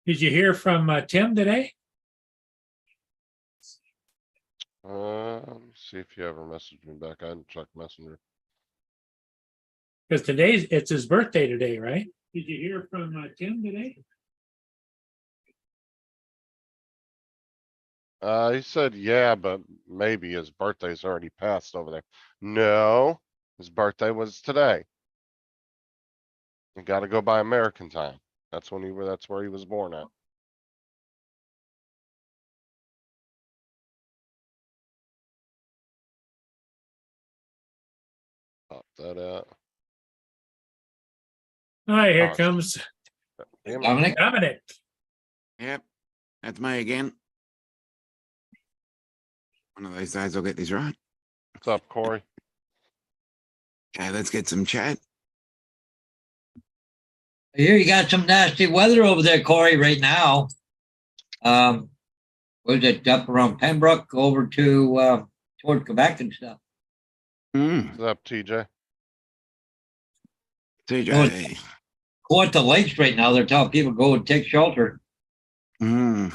Did you hear from Tim today? Let me see if you ever messaged me back. I hadn't checked Messenger. Because it's his birthday today, right? Did you hear from Tim today? He said, yeah, but maybe his birthday's already passed over there. No, his birthday was today. You gotta go by American time. That's where he was born at. Pop that out. All right, here Oh, comes damn it. Dominic, Dominic. Yep, that's me again. One of these days I'll get this right. What's up, Corey? Okay, let's get some chat. I hear you got some nasty weather over there, Corey, right now. Was it up around Pembroke over to toward Quebec and stuff? What's up, TJ? TJ. Go at the lakes right now. They're telling people go and take shelter. Mm.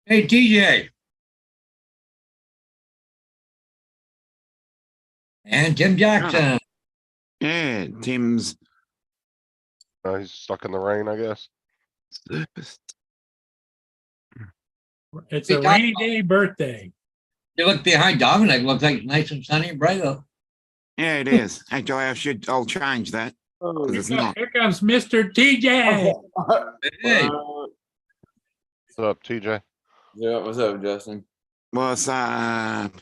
Hey, TJ. And Tim Jackson. Yeah, Tim's He's stuck in the rain, I guess. surface. It's a rainy day birthday. You look behind Dominic. Looks like it's nice and sunny and bright out. Yeah, it is. Actually, I'll change that. Oh, 'Cause it's not. Here comes Mr. TJ. Hey, What's up, TJ? yeah, what's up, Justin? What's up?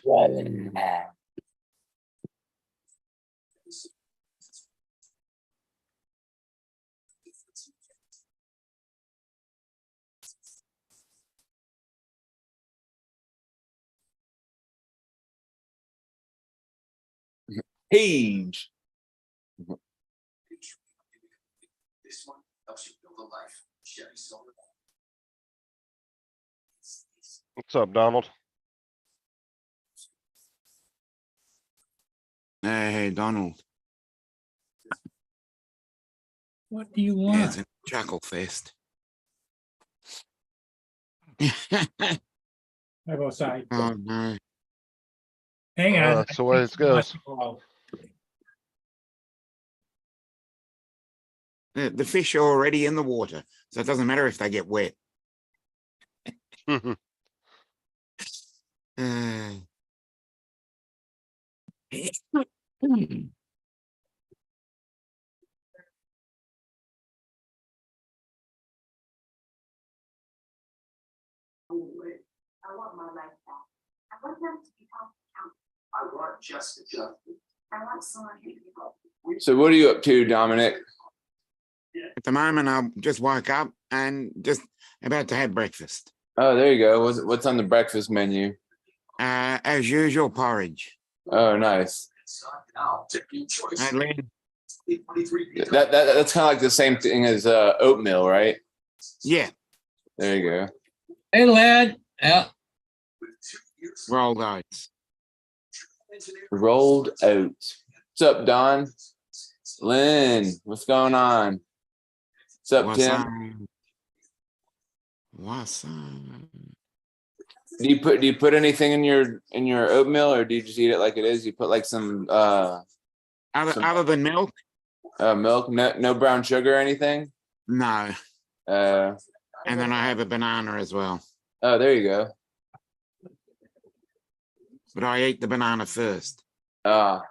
Page. This one helps you build a life. Chevy Silverback. What's up, Donald? Hey, Donald. What do you Yeah, want? it's a chuckle fest. I go outside. Oh no. Hang on. That's the way it goes. The fish are already in the water, so it doesn't matter if they get wet. Uh, I want my life back. I want them to become accountable. I want just justice. I want someone who can help me. So what are you up to, Dominic? At the moment, I just woke up and just about to have breakfast. Oh, there you go. What's on the breakfast menu? As usual, porridge. Oh, nice. Now, take your choice. Hey, Lynn. 23. That's kind of like the same thing as oatmeal, right? Yeah, There you go. hey, lad. Yeah. With 2 years. rolled oats. Rolled oats. What's up, Don? Lynn, what's going on? What's up, What's Tim? up? What's up? Do you put anything in your oatmeal, or do you just eat it like it is? You put like some Other than milk? milk, no brown sugar or anything? No. Uh And then I have a banana as well. oh, there you go. But I eat the banana first. I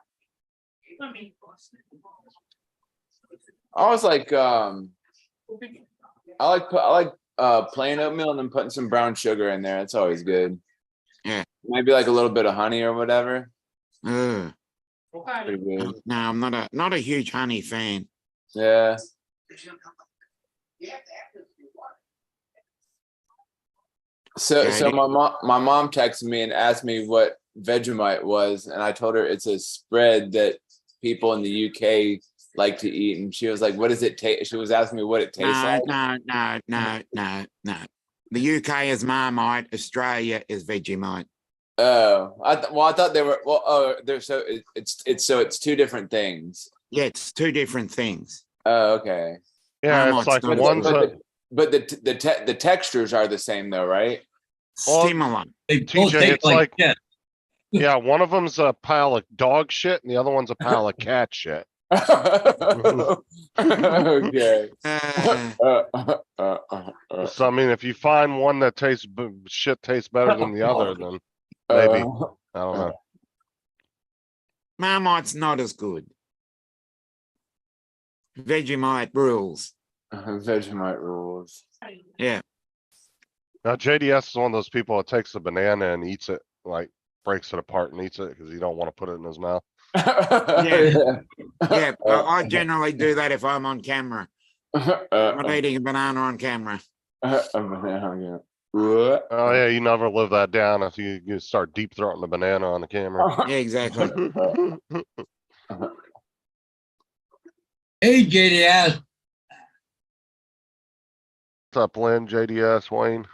was like I like plain oatmeal and then putting some brown sugar in there. It's always good. Yeah. Maybe like a little bit of honey or whatever. Ugh. Pretty good. No, I'm not a huge honey fan. Yeah. So Okay. my mom texted me and asked me what Vegemite was, and I told her it's a spread that people in the UK like to eat, and she was like, "What does it taste?" She was asking me what it tastes No, like. no. The UK is Marmite. Australia is Vegemite. Oh, I thought they were they're it's two different things. Yeah, it's two different things. Oh, okay. Yeah, Marmite's it's like not as one's good. a, But the textures are the same though, right? Well, Similar. They both TJ, taste it's like- shit. yeah, one of them's a pile of dog shit and the other one's a pile of cat shit. Okay. So I mean, if you find one that tastes shit tastes better than the other, then maybe. I don't know. Marmite's not as good. Vegemite rules. Vegemite rules. Yeah. Now JDS is one of those people that takes a banana and eats it, like breaks it apart and eats it because he don't want to put it in his mouth. Yeah, I generally do that if I'm on camera. I'm eating a banana on camera. Oh yeah, you never live that down if you start deep throating the banana on the camera. Yeah, exactly. Hey, JDS. What's up, Lynn, JDS, Wayne?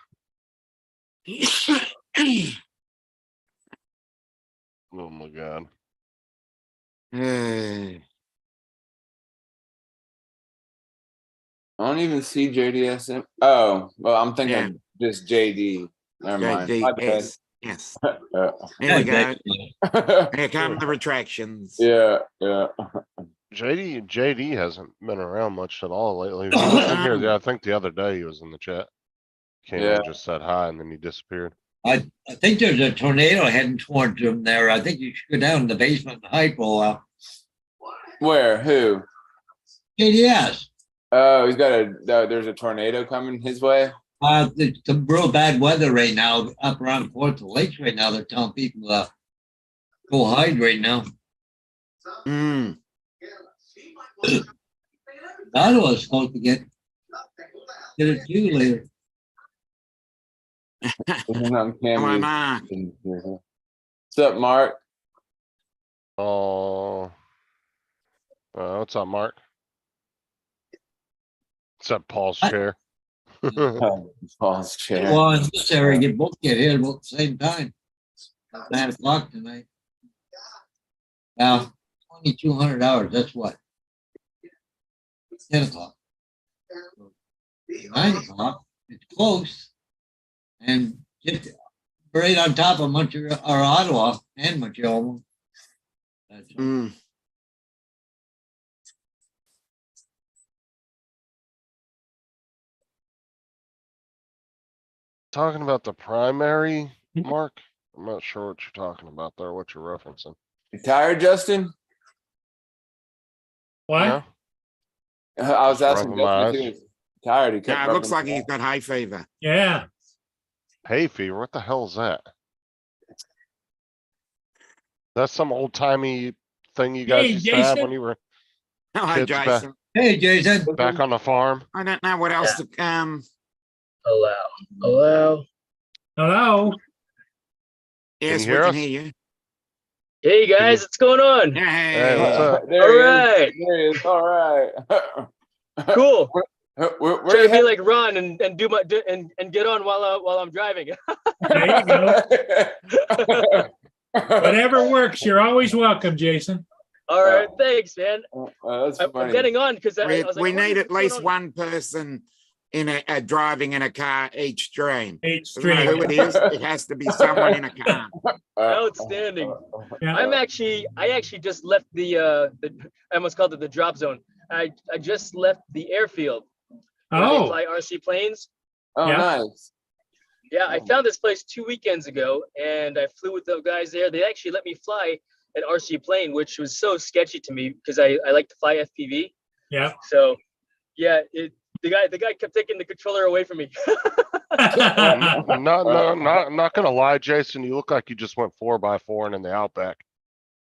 Oh my god. I don't even see JDS in. Oh, well, I'm thinking just JD. Never mind. My bad. JDS. Yes. There we go. Here come the retractions. Yeah. JD hasn't been around much at all lately. He was in here, I think the other day he was in the chat. Came in, just said hi, and then he disappeared. I think there's a tornado heading towards them there. I think you should go down in the basement and hide for a while. Where? Who? JDS. Oh, there's a tornado coming his way. There's some real bad weather right now up around Portsmouth Lakes right now. They're telling people go hide right now. Mm. Ottawa's supposed to get it too later. On Hello, camera. Mark. What's up, Mark? Oh, what's up, Mark? What's up, Paul's chair? Paul's chair. Well, in this area, both get hit about the same time. 9 o'clock tonight. Now, 2,200 hours, that's what? 10 o'clock. 9 o'clock, it's close. And just right on top of Montreal, or Ottawa and Montreal. That's Mm. Talking about the primary, Mark? I'm not sure what you're talking about there, what you're referencing. You tired, Justin? Yeah? What? I was asking Rubbing my Justin if he was tired. He kept Yeah, it looks like rubbing he's got hay fever. Yeah. Hay fever, what the hell is that? That's some old timey thing you guys Hey, used to have Jason. when you were Hello, Kids back. Jason. Hey, Jason. back on the farm. I don't know what else to Hello. Hello? Yes, you we hear can us? hear you. Hey guys, what's going on? Hey, what's up? There All he is. right. There he is. All right. Cool. Where Try you to be like Ron and do my and get on while I'm driving. There you go. Whatever works, you're always welcome, Jason. All right, thanks, man. That's I'm funny. getting on because I was like, We what need is at least going on? one person in a driving in a car each stream. Each Doesn't matter who stream. it is, it has to be someone in a car. Outstanding. Yeah. I actually just left the I almost called it the drop zone. I just left the airfield where they Oh, fly RC planes. Oh, Yeah. nice. Yeah, I found this place 2 weekends ago, and I flew with the guys there. They actually let me fly an RC plane, which was so sketchy to me because I like to fly FPV. yeah. So, yeah, the guy kept taking the controller away from me. Not gonna lie, Jason, you look like you just went 4x4 and in the Outback.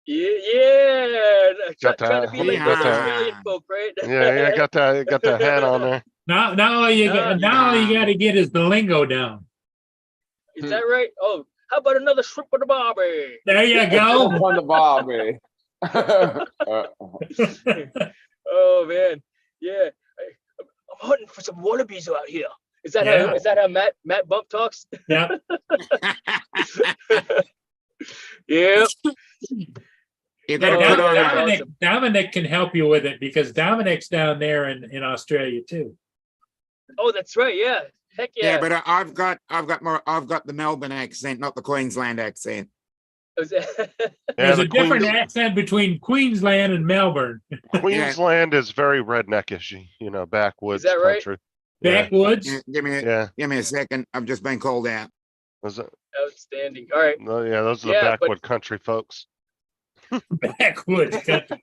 Yeah. Got Trying to be that- like got those that. Australian folk, right? Yeah, got that hat on there. Now all you Yeah. got to get is the lingo down. Is that right? Oh, how about another shrimp with a barbie? There you go. On the Bobby. Oh man, yeah. I'm hunting for some wallabies out here. Is that Yeah. how Matt Bump talks? Yeah. Yeah. You Yeah, gotta put on that's a, awesome. Dominic can help you with it because Dominic's down there in Australia too. Oh, that's right. Yeah. Heck yeah, yeah. but I've got the Melbourne accent, not the Queensland accent. There's Yeah, a the different Queens, accent between Queensland and Melbourne. Queensland is very redneckish, backwoods that right? country. Yeah, Backwoods. yeah. Give me a second. I've just been called out. Those are, Outstanding. All right. no, yeah, those are the Yeah, but- backwood country folks. Backwoods country.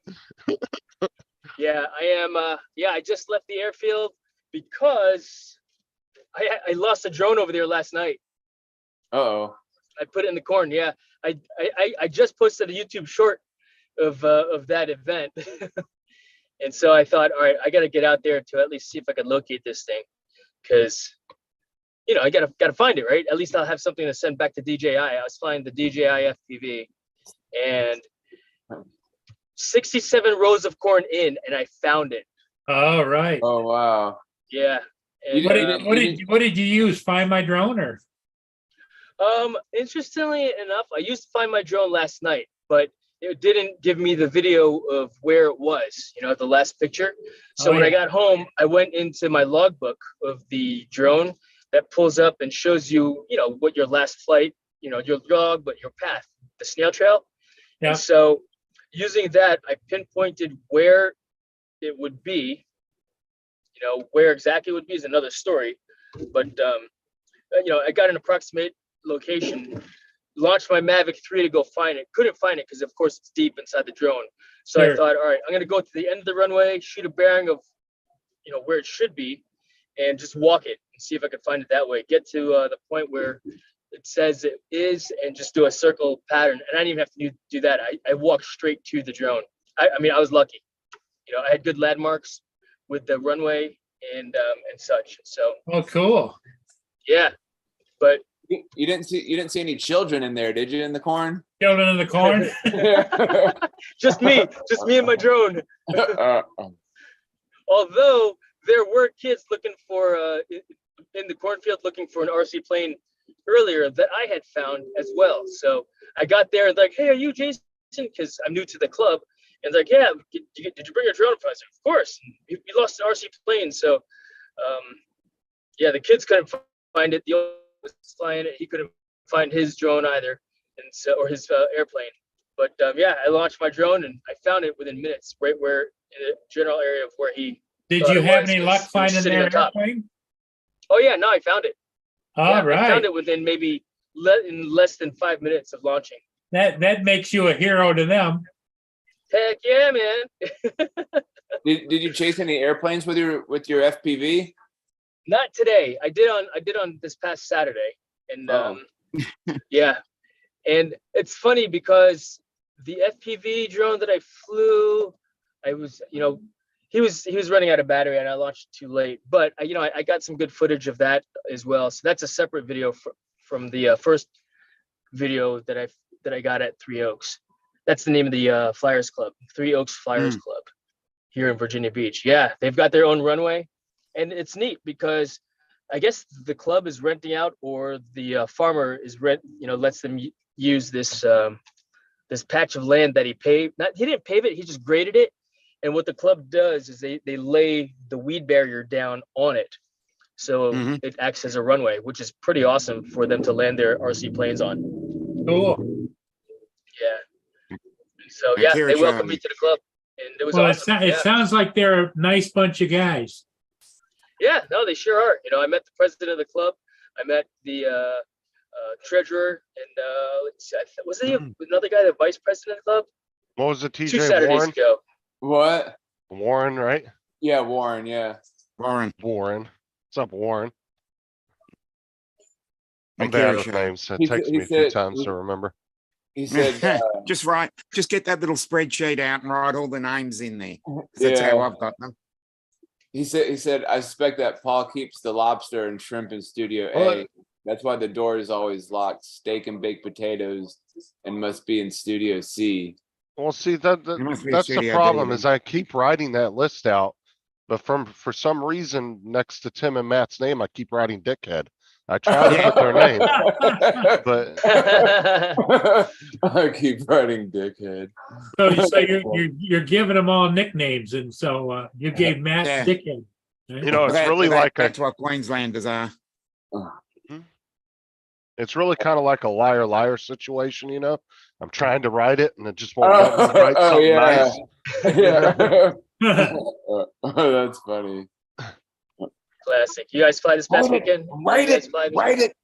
Yeah, I am. Yeah, I just left the airfield because I lost a drone over there last night. Oh, I put it in the corn. Yeah, I just posted a YouTube short of that event, and so I thought, all right, I got to get out there to at least see if I could locate this thing, because I gotta find it, right? At least I'll have something to send back to DJI. I was flying the DJI FPV, and 67 rows of corn in, and I found it. All right. oh wow. Yeah. And, You didn't- What did you use? Find My Drone or? Interestingly enough, I used to find my drone last night, but it didn't give me the video of where it was, the last picture. So Oh, when I yeah. got home, I went into my logbook of the drone that pulls up and shows you, what your last flight, your log, but your path, the snail trail. Yeah. And so using that, I pinpointed where it would be. Where exactly it would be is another story, but I got an approximate location, launched my Mavic 3 to go find it. Couldn't find it because of course it's deep inside the drone. So Sure. I thought, all right, I'm gonna go to the end of the runway, shoot a bearing of where it should be, and just walk it and see if I could find it that way. Get to the point where it says it is, and just do a circle pattern. And I didn't even have to do that. I walked straight to the drone. I mean, I was lucky. I had good landmarks with the runway and such. So Oh, cool. yeah, but You didn't see any children in there, did you, in the corn? Children in the corn. just me and my drone. Uh, Although there were kids looking for in the cornfield looking for an RC plane earlier that I had found as well. So I got there and like, hey, are you Jason? Because I'm new to the club. And like, yeah, did you bring your drone? I said, of course. We lost an RC plane. So yeah, the kids couldn't find it. The old was flying it. He couldn't find his drone either, and so, or his airplane. But yeah, I launched my drone and I found it within minutes, right where in the general area of where he. Did thought you it have was. any It luck was finding sitting their on top. airplane? Oh yeah, no, I found it. All Yeah, I right. found it within maybe in less than 5 minutes of launching. That makes you a hero to them. Heck yeah, man. did you chase any airplanes with your FPV? Not today. I did on this past Saturday, and Oh. yeah, and it's funny because the FPV drone that I flew, I was, he was running out of battery, and I launched too late. But I got some good footage of that as well. So that's a separate video from the first video that I got at Three Oaks. That's the name of the Flyers Club, Three Oaks Flyers Club, here in Virginia Beach. Yeah, they've got their own runway, and it's neat because I guess the club is renting out, or the farmer is lets them use this this patch of land that he paved. He didn't pave it; he just graded it. And what the club does is they lay the weed barrier down on it, so it acts as a runway, which is pretty awesome for them to land their RC planes on. Cool. Yeah. So yeah, Here, they welcomed Charlie. me to the club, and it was Well, awesome. it sounds like they're a nice bunch of guys. Yeah, no, they sure are. I met the president of the club. I met the treasurer, and let's see, was he another guy, the vice president of the club? What was it, 2 TJ Saturdays Warren? ago. What? Warren, right? Yeah, Warren. Yeah. Warren. Warren. What's up, Warren? I'm Like bad here, with Charlie. names. It He takes said- me a he few said- times to remember. He said, Just get that little spreadsheet out and write all the names in there. That's how Yeah. I've got them. he said, I suspect that Paul keeps the lobster and shrimp in Studio Well, A. That's why the door is always locked. Steak and baked potatoes, and must be in Studio C. Well, see, It must be that's the Studio problem D, is I keep writing that list out, but for some reason, next to Tim and Matt's name, I keep writing Dickhead. I tried to put their name, but I keep writing dickhead. So you're giving them all nicknames, and so you gave Matt Yeah. Dickhead. right? you know, it's really like a, that's what Queenslanders are. it's really kind of like a liar liar situation, you know? I'm trying to write it and it just won't let me write Oh, something yeah. nice. Yeah. That's funny. Classic. You guys fly this past weekend? Write You guys it. fly this Write it.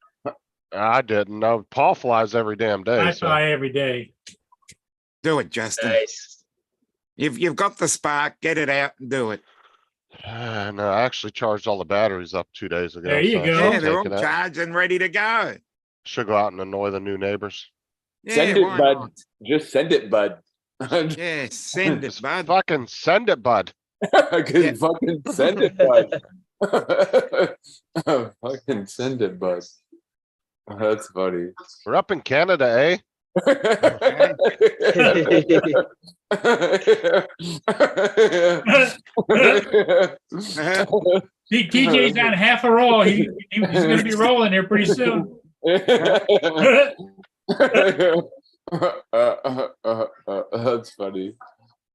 I didn't know. Paul flies every damn day. I So fly every day. Do it, Justin. Nice. You've got the spark. Get it out and do it. no, I actually charged all the batteries up 2 days ago. There you so I go. should Yeah, they're all take it out. charged and ready to go. Should go out and annoy the new neighbors. Yeah, Send it, why bud. not? Just send it, bud. Yeah, send it, Just bud. fucking send it, bud. Fucking send it, bud. Fucking send it, bud. That's funny. We're up in Canada, eh? TJ's on half a roll. He's going to be rolling here pretty soon. That's funny.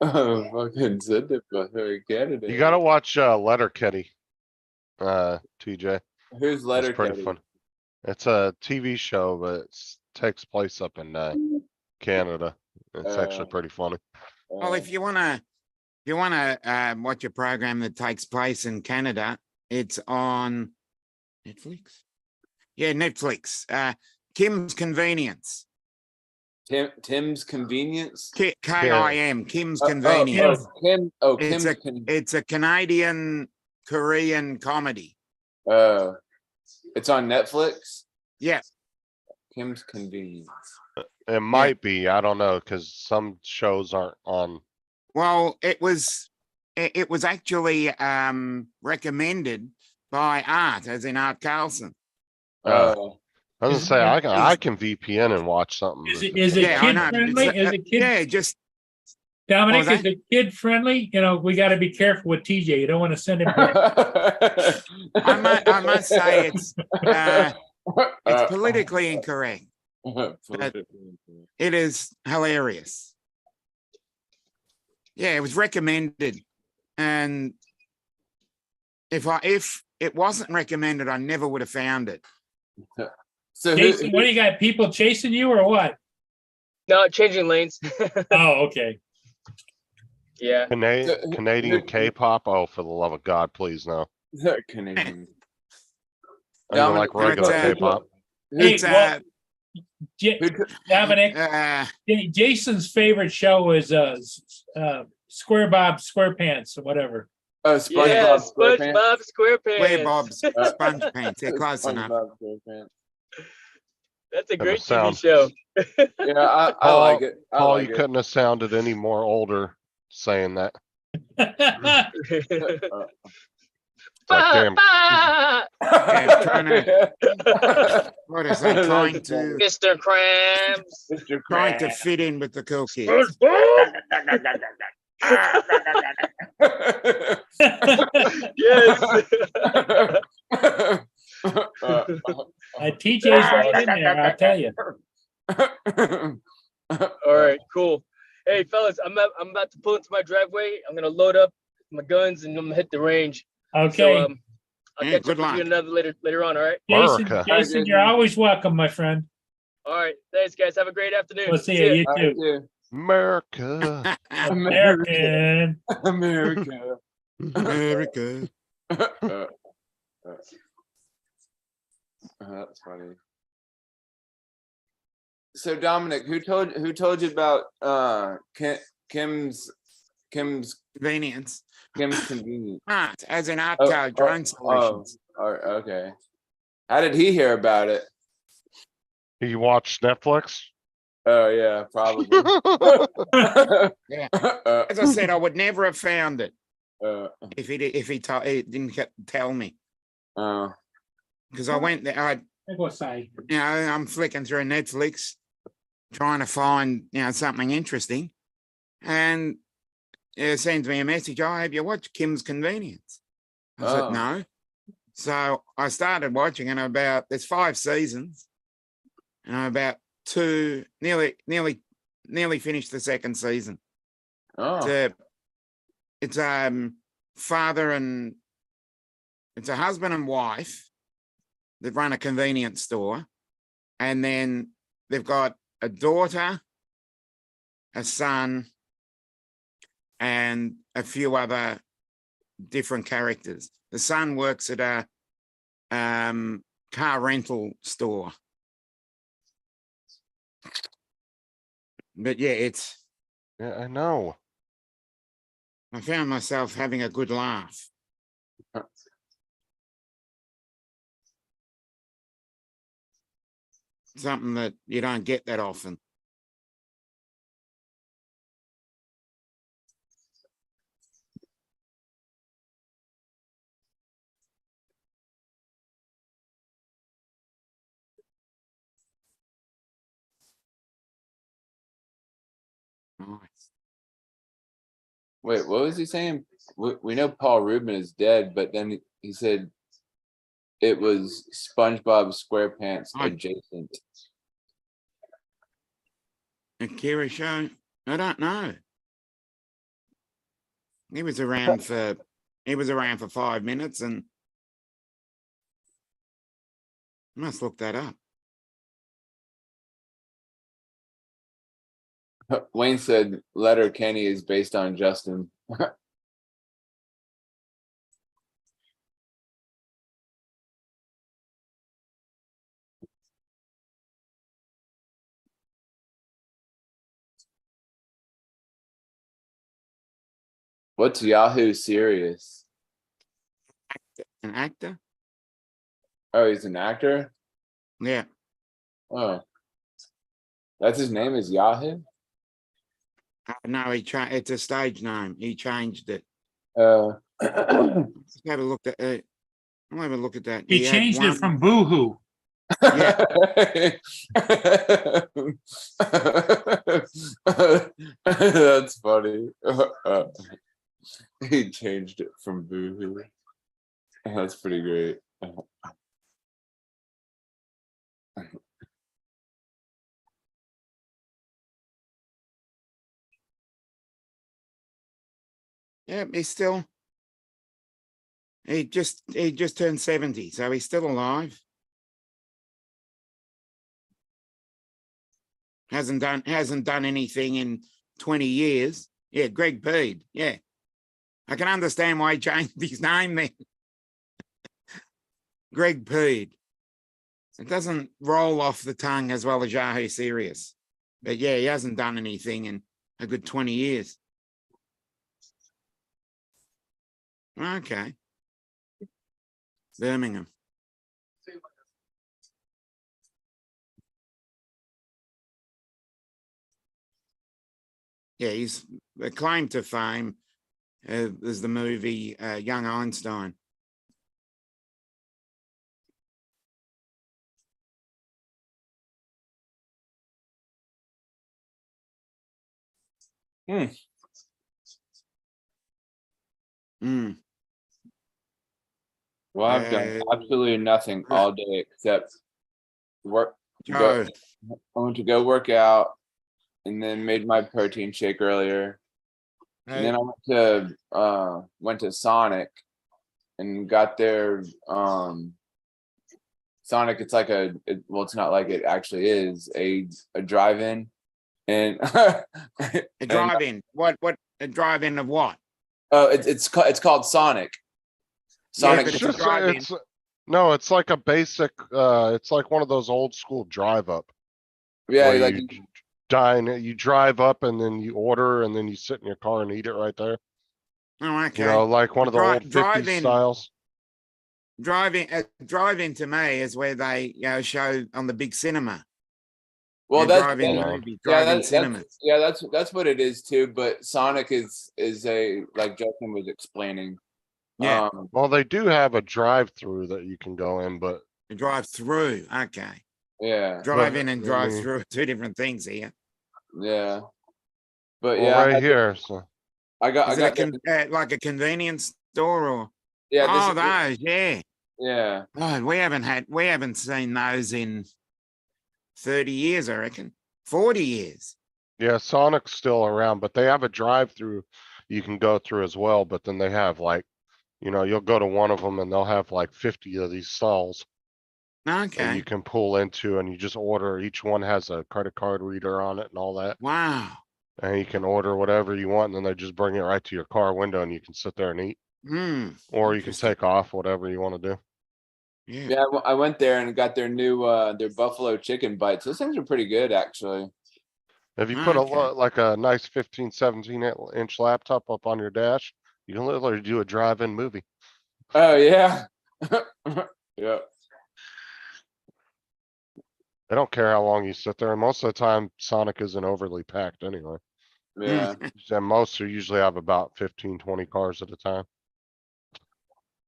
Fucking send it, but Canada. You gotta watch Letterkenny, TJ. Who's It's letter pretty fun. It's a TV show, but it takes place up in Canada. It's actually pretty funny. Well, if you wanna watch a program that takes place in Canada, it's on Netflix. Yeah, Netflix. Kim's Convenience. Tim's Convenience. KIM. Kim's Convenience. Kim. It's Kim's It's a Canadian Korean comedy. It's on Netflix. Yeah. Kim's Convenience. It might be, I don't know, because some shows aren't on. Well, it was actually recommended by Art, as in Art Carlson. I was gonna say I can VPN and watch something. Is but- it Yeah, I kid know. friendly? It's, Is it kid? Yeah, just Dominic, What was is it kid friendly? You know, we got to be careful with TJ. You don't want to send him. I must say it's politically incorrect. It is hilarious. Yeah, it was recommended, and if it wasn't recommended, I never would have found it. So Jason, what do you got? People chasing you or what? No, changing lanes. Oh, okay. Yeah. Canadian K-pop. Oh, for the love of God, please no. Canadian. I don't like regular Dominic, K-pop. Hey, It's Dominic, Jason's favorite show is Square Bob SquarePants or whatever. Oh, Yeah, SpongeBob SquarePants. SpongeBob SquarePants. Way Bob's Sponge Pants. They're close enough. SpongeBob SquarePants. That's a Never great sound- TV show. Yeah, I Paul- like it. I Paul, like you it. couldn't have sounded any more older saying that. Like, damn, Yeah, trying to, what is that? Trying to Mr. Krabs. Mr. trying to Krabs. fit in with the cool kids. Yes. TJ's right in there, I'll tell you. All right, cool. Hey, fellas, I'm about to pull into my driveway. I'm gonna load up my guns and I'm gonna hit the range. Okay. So, I'll Yeah, catch good up with you luck. another later on. All right. America. Jason, you're always welcome, my friend. All right. Thanks, guys. Have a great afternoon. We'll see you. You All right, too. dude. America. American. America. America. That's funny. So Dominic, who told you about Kim's Convenience. Convenience? Art, as in Art Oh, Card Drone Solutions. Okay. How did he hear about it? You watch Netflix? Oh yeah, probably. Yeah. As I said, I would never have found it if he didn't tell me. Because I went there, I go say. I'm flicking through Netflix, trying to find something interesting, and it sends me a message. I hope you watch Kim's Convenience. I said no. So I started watching and there's 5 seasons and I'm about nearly finished the second season. Oh, It's father and it's a husband and wife that run a convenience store, and then they've got a daughter, a son, and a few other different characters. The son works at a car rental store. But yeah, Yeah, I know. I found myself having a good laugh. Something that you don't get that often. Nice. wait, what was he saying? We know Paul Rubin is dead, but then he said it was SpongeBob SquarePants Right. adjacent. Akira show? I don't know. He was around for 5 minutes and I must look that up. Wayne said Letter Kenny is based on Justin. What's Yahoo Serious? An actor? Oh, he's an actor? Yeah. Oh. That's his name is Yahoo? No, it's a stage name. He changed it. Uh Let's have a look at I'll have a look at that. He had changed it one- from Boohoo. Yeah. That's funny. He changed it from Boohoo. That's pretty great. Yeah, he just turned 70, so he's still alive. Hasn't done anything in 20 years. Yeah, Greg Peed. Yeah. I can understand why he changed his name then. Greg Peed. It doesn't roll off the tongue as well as Yahoo Serious. But yeah, he hasn't done anything in a good 20 years. Okay. Birmingham. Yeah, he's the claim to fame is the movie Young Einstein. Mm. Well, I've done absolutely nothing all day except work. Joe, I went to go work out and then made my protein shake earlier. And then I went to Sonic and got there. Sonic, it's like well, it's not like it actually is a drive-in, and a drive-in. What a drive-in of what? Oh, it's called Sonic. Sonic. but It's it's a just, drive-in. no, it's like a basic, it's like one of those old school drive up. Yeah, where like you drive up and then you order and then you sit in your car and eat it right there. Oh, okay. You know, like one of the old 50s drive-in. styles. Drive-in to me is where they show on the big cinema. well, Yeah, that's drive-in yeah. movie, drive-in cinemas. that's what it is too. But Sonic is a, like Justin was explaining. Yeah. Well, they do have a drive through that you can go in, but Drive through. Okay. Yeah. Drive-in and I drive mean- through are two different things here. Yeah. But well, yeah, right here. So I got Is it like a convenience store or? yeah. Oh, This, those, yeah. Yeah. God, we haven't seen those in 30 years, I reckon. 40 years. Yeah, Sonic's still around, but they have a drive-through you can go through as well, but then they have like, you'll go to one of them and they'll have like 50 of these stalls that Okay. you can pull into and you just order. Each one has a credit card reader on it and all that. Wow. And you can order whatever you want and then they just bring it right to your car window and you can sit there and eat. Hmm. Or you can Interesting. take off whatever you want to do. Yeah. Yeah, I went there and got their new their buffalo chicken bites. Those things are pretty good, actually. If you put Okay. like a nice 15, 17-inch laptop up on your dash, you can literally do a drive-in movie. Oh yeah. Yeah. They don't care how long you sit there. And most of the time, Sonic isn't overly packed anyway. Yeah. And most are usually have about 15, 20 cars at a time.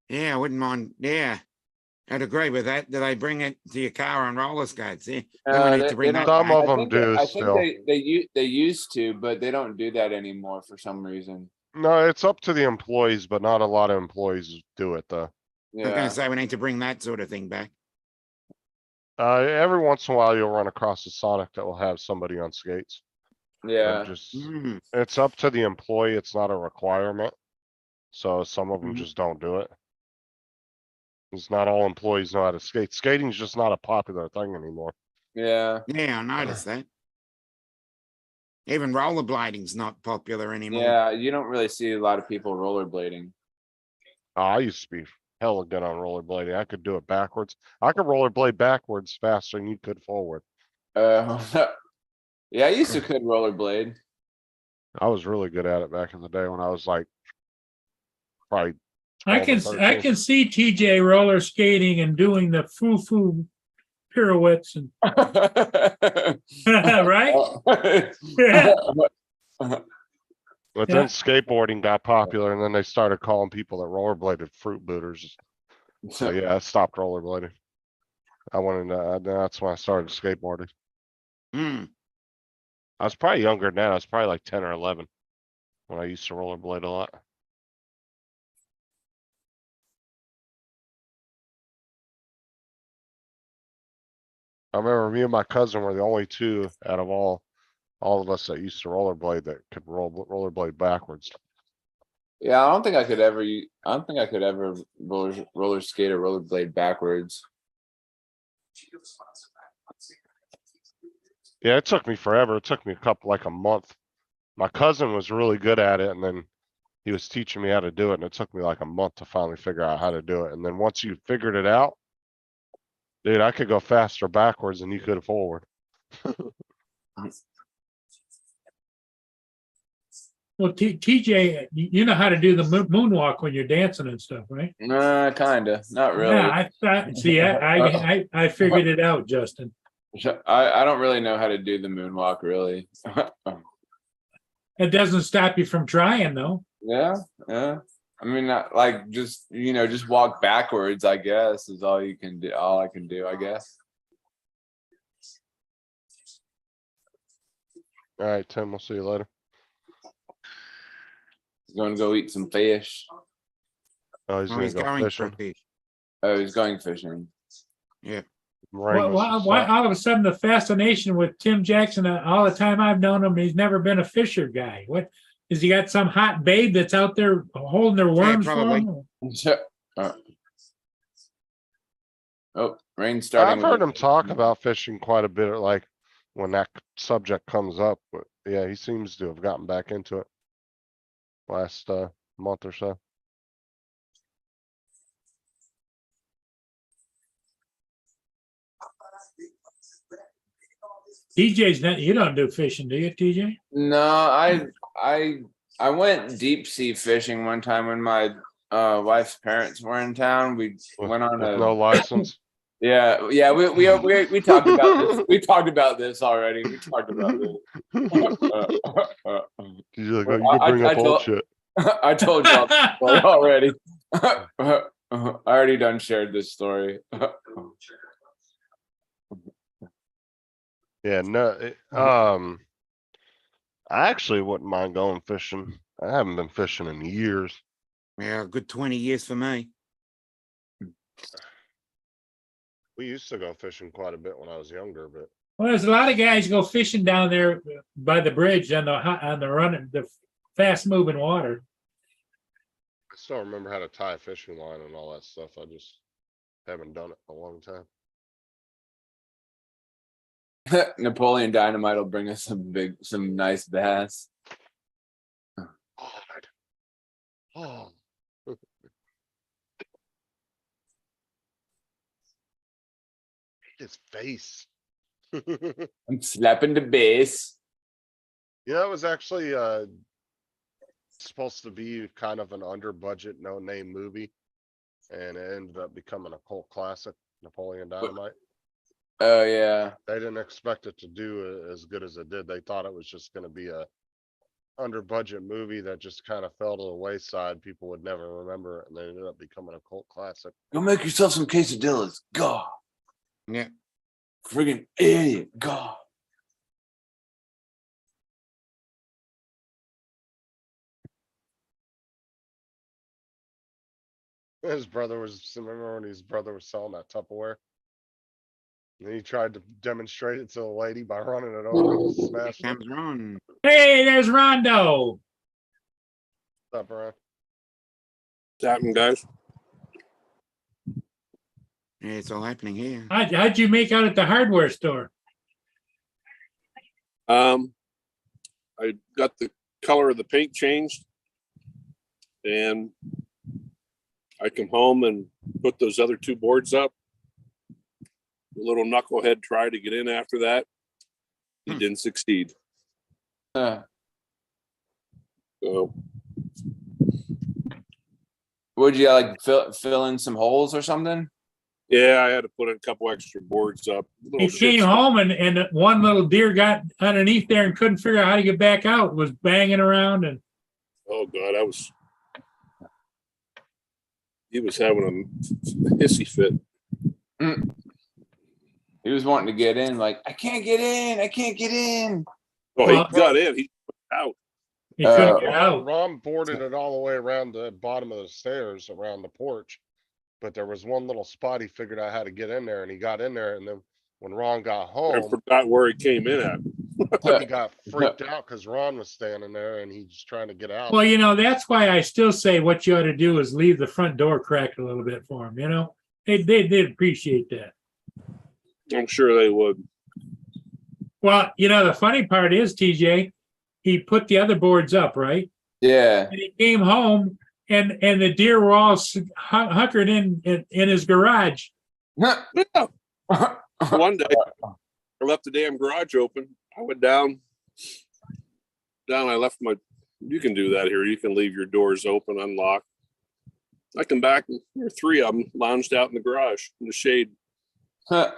Yeah, I wouldn't mind. Yeah. I'd agree with that. Do they bring it to your car on roller skates? Yeah. Then we need to bring that Some back. of them do I think still. they used to, but they don't do that anymore for some reason. No, it's up to the employees, but not a lot of employees do it though. I was Yeah. going to say we need to bring that sort of thing back. Every once in a while, you'll run across a Sonic that will have somebody on skates. But Yeah. just, Hmm. it's up to the employee. It's not a requirement. So some of them Mhm. just don't do it. It's not all employees know how to skate. Skating's just not a popular thing anymore. Yeah. Yeah, I noticed that. Even rollerblading's not popular anymore. Yeah. You don't really see a lot of people rollerblading. I used to be hella good on rollerblading. I could do it backwards. I could rollerblade backwards faster than you could forward. Yeah, I used to could rollerblade. I was really good at it back in the day when I was like probably I 12 or can, I 13. can see TJ roller skating and doing the foo-foo pirouettes and, right? Yeah. But Yeah. then skateboarding got popular and then they started calling people that rollerbladed fruit booters. So yeah, I stopped rollerblading. I went into, that's when I started skateboarding. Hmm. I was probably younger than that. I was probably like 10 or 11 when I used to rollerblade a lot. I remember me and my cousin were the only two out of all of us that used to rollerblade that could rollerblade backwards. Yeah, I don't think I could ever. I don't think I could ever roller skate or rollerblade backwards. Yeah, it took me forever. It took me like a month. My cousin was really good at it, and then he was teaching me how to do it, and it took me like a month to finally figure out how to do it. And then once you figured it out, dude, I could go faster backwards than you could forward. Well, TJ, you know how to do the moonwalk when you're dancing and stuff, right? Kinda, not really. Yeah, I thought, see, I figured it out, Justin. I don't really know how to do the moonwalk, really. It doesn't stop you from trying, though. Yeah, yeah. I mean, not, like just just walk backwards. I guess is all you can do. All I can do, I guess. All right, Tim, we'll see you later. Going to go eat some fish. Oh, he's Oh, gonna he's go going for a fishing. fish. Oh, he's going fishing. Rain Why, was why just all of a sudden the fascination with Tim Jackson? All the time I've known him, he's never been a fisher guy. What has he got? Some hot babe that's out there holding their worms for probably. him? Oh, rain starting. I've heard him talk about fishing quite a bit, like when that subject comes up. But yeah, he seems to have gotten back into it last month or so. TJ's not. You don't do fishing, do you, TJ? No, I went deep sea fishing one time when my wife's parents were in town. We went on With a no license. yeah. We talked about this. We talked about this already. We talked about this. You're like, oh, you can bring I up old told- shit. I told y'all this story already. I already done shared this story. Yeah, no, I actually wouldn't mind going fishing. I haven't been fishing in years. Yeah, a good 20 years for me. We used to go fishing quite a bit when I was younger, but Well, there's a lot of guys go fishing down there by the bridge on the running, the fast moving water. I still remember how to tie a fishing line and all that stuff. I just haven't done it in a long time. Napoleon Dynamite will bring us some nice bass. God. Oh. His face. I'm slapping the base. Yeah, it was actually supposed to be kind of an under budget, no name movie. And it ended up becoming a cult classic, Napoleon Dynamite. Oh yeah. They didn't expect it to do as good as it did. They thought it was just gonna be a under budget movie that just kind of fell to the wayside. People would never remember it, and they ended up becoming a cult classic. Go make yourself some quesadillas. God. Yeah. Friggin' idiot. God. His brother was, remember when his brother was selling that Tupperware? And he tried to demonstrate it to the lady by running it over and smashed it Comes Ron. Hey, there's Rondo. up around. What's happening, guys? Yeah, it's all happening here. How'd you make out at the hardware store? I got the color of the paint changed, and I come home and put those other two boards up. The little knucklehead tried to get in after that. He didn't succeed. Huh. So Would you like fill in some holes or something? yeah, I had to put in a couple extra boards up. He came home and one little deer got underneath there and couldn't figure out how to get back out, was banging around and Oh God, he was having a hissy fit. He was wanting to get in, like, I can't get in. I can't get in. Oh, Well- he got in. He went out. he couldn't get out. Ron boarded it all the way around the bottom of the stairs around the porch. But there was one little spot he figured out how to get in there, and he got in there, and then when Ron got I home, forgot where he came in at. he got freaked out because Ron was standing there and he's trying to get out. Well, that's why I still say what you ought to do is leave the front door cracked a little bit for him, They'd appreciate that. I'm sure they would. Well, the funny part is, TJ, he put the other boards up, right? Yeah. And he came home and the deer were all hunkered in his garage. One day, I left the damn garage open. I went down. I left you can do that here. You can leave your doors open, unlocked. I come back, and there were three of them lounged out in the garage in the shade. It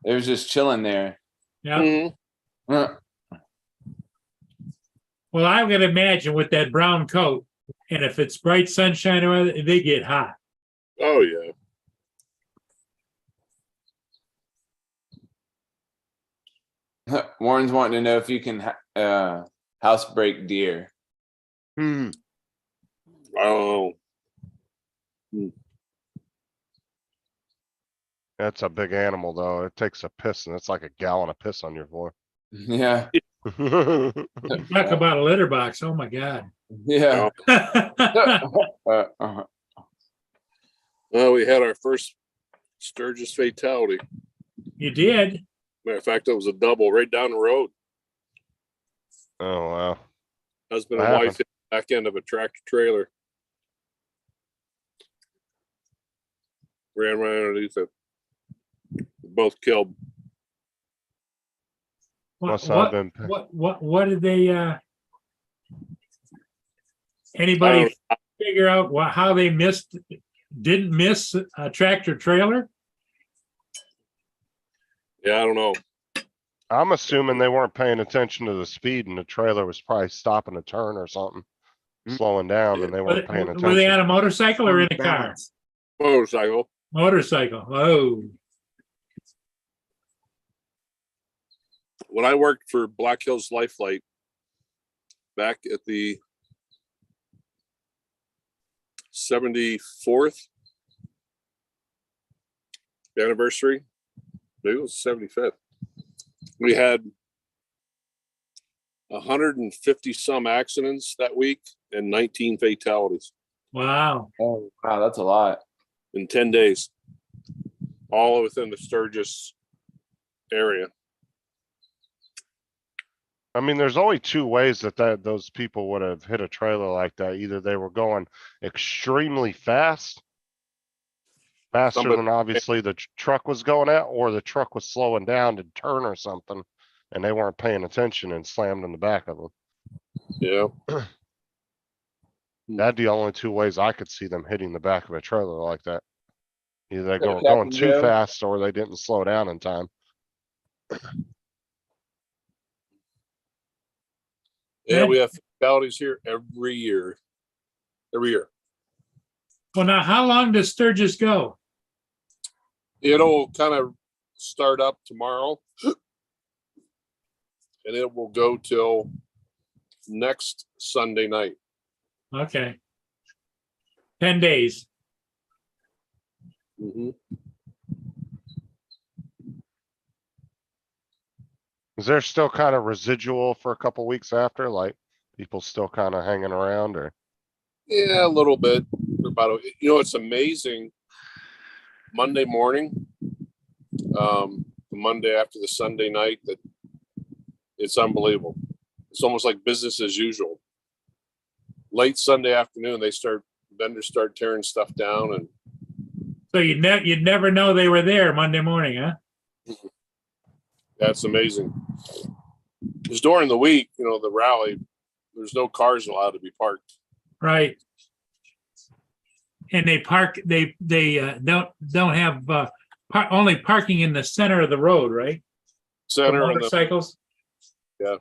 was just chilling there. Yeah. Mhm. Huh. Well, I'm gonna imagine with that brown coat, and if it's bright sunshine or weather, they get hot. Oh, yeah. Warren's wanting to know if you can housebreak deer. Hmm. Oh, That's a big animal though. It takes a piss and it's like a gallon of piss on your floor. Yeah. Talk about a litter box. Oh my God. Yeah. well, we had our first Sturgis fatality. You did. Matter of fact, it was a double right down the road. Oh, wow. Husband What and wife happened? hit the back end of a tractor trailer. Ran right underneath it. Both killed. Must not have been. What did they, anybody figure out how they didn't miss a tractor trailer? Yeah, I don't know. I'm assuming they weren't paying attention to the speed and the trailer was probably stopping a turn or something, slowing down, and they weren't paying Were they on attention. a motorcycle or in a car? Balance. Motorcycle. Motorcycle. Oh, When I worked for Black Hills Life Flight back at the 74th anniversary. Maybe it was 75th. We had 150 some accidents that week and 19 fatalities Wow. Oh, wow, that's a lot. in 10 days, all within the Sturgis area. I mean, there's only two ways that those people would have hit a trailer like that. Either they were going extremely fast, faster Somebody- than obviously the truck was going at, or the truck was slowing down to turn or something, and they weren't paying attention and slammed in the back of them. Yeah. That'd be the only two ways I could see them hitting the back of a trailer like that. Either they Yeah, were going Captain too Joe. fast or they didn't slow down in time. Yeah, we have fatalities here every year. Every year. Well, now, how long does Sturgis go? It'll kind of start up tomorrow. And it will go till next Sunday night. Okay. 10 days. Mhm. Is there still kind of residual for a couple weeks after, like people still kind of hanging around or? Yeah, a little bit. It's amazing. Monday morning, the Monday after the Sunday night, that it's unbelievable. It's almost like business as usual. Late Sunday afternoon, vendors start tearing stuff down, and So you'd never know they were there Monday morning, huh? that's amazing. Because during the week, the rally, there's no cars allowed to be parked. Right. And they don't have only parking in the center of the road, right? For Center and the motorcycles. yeah.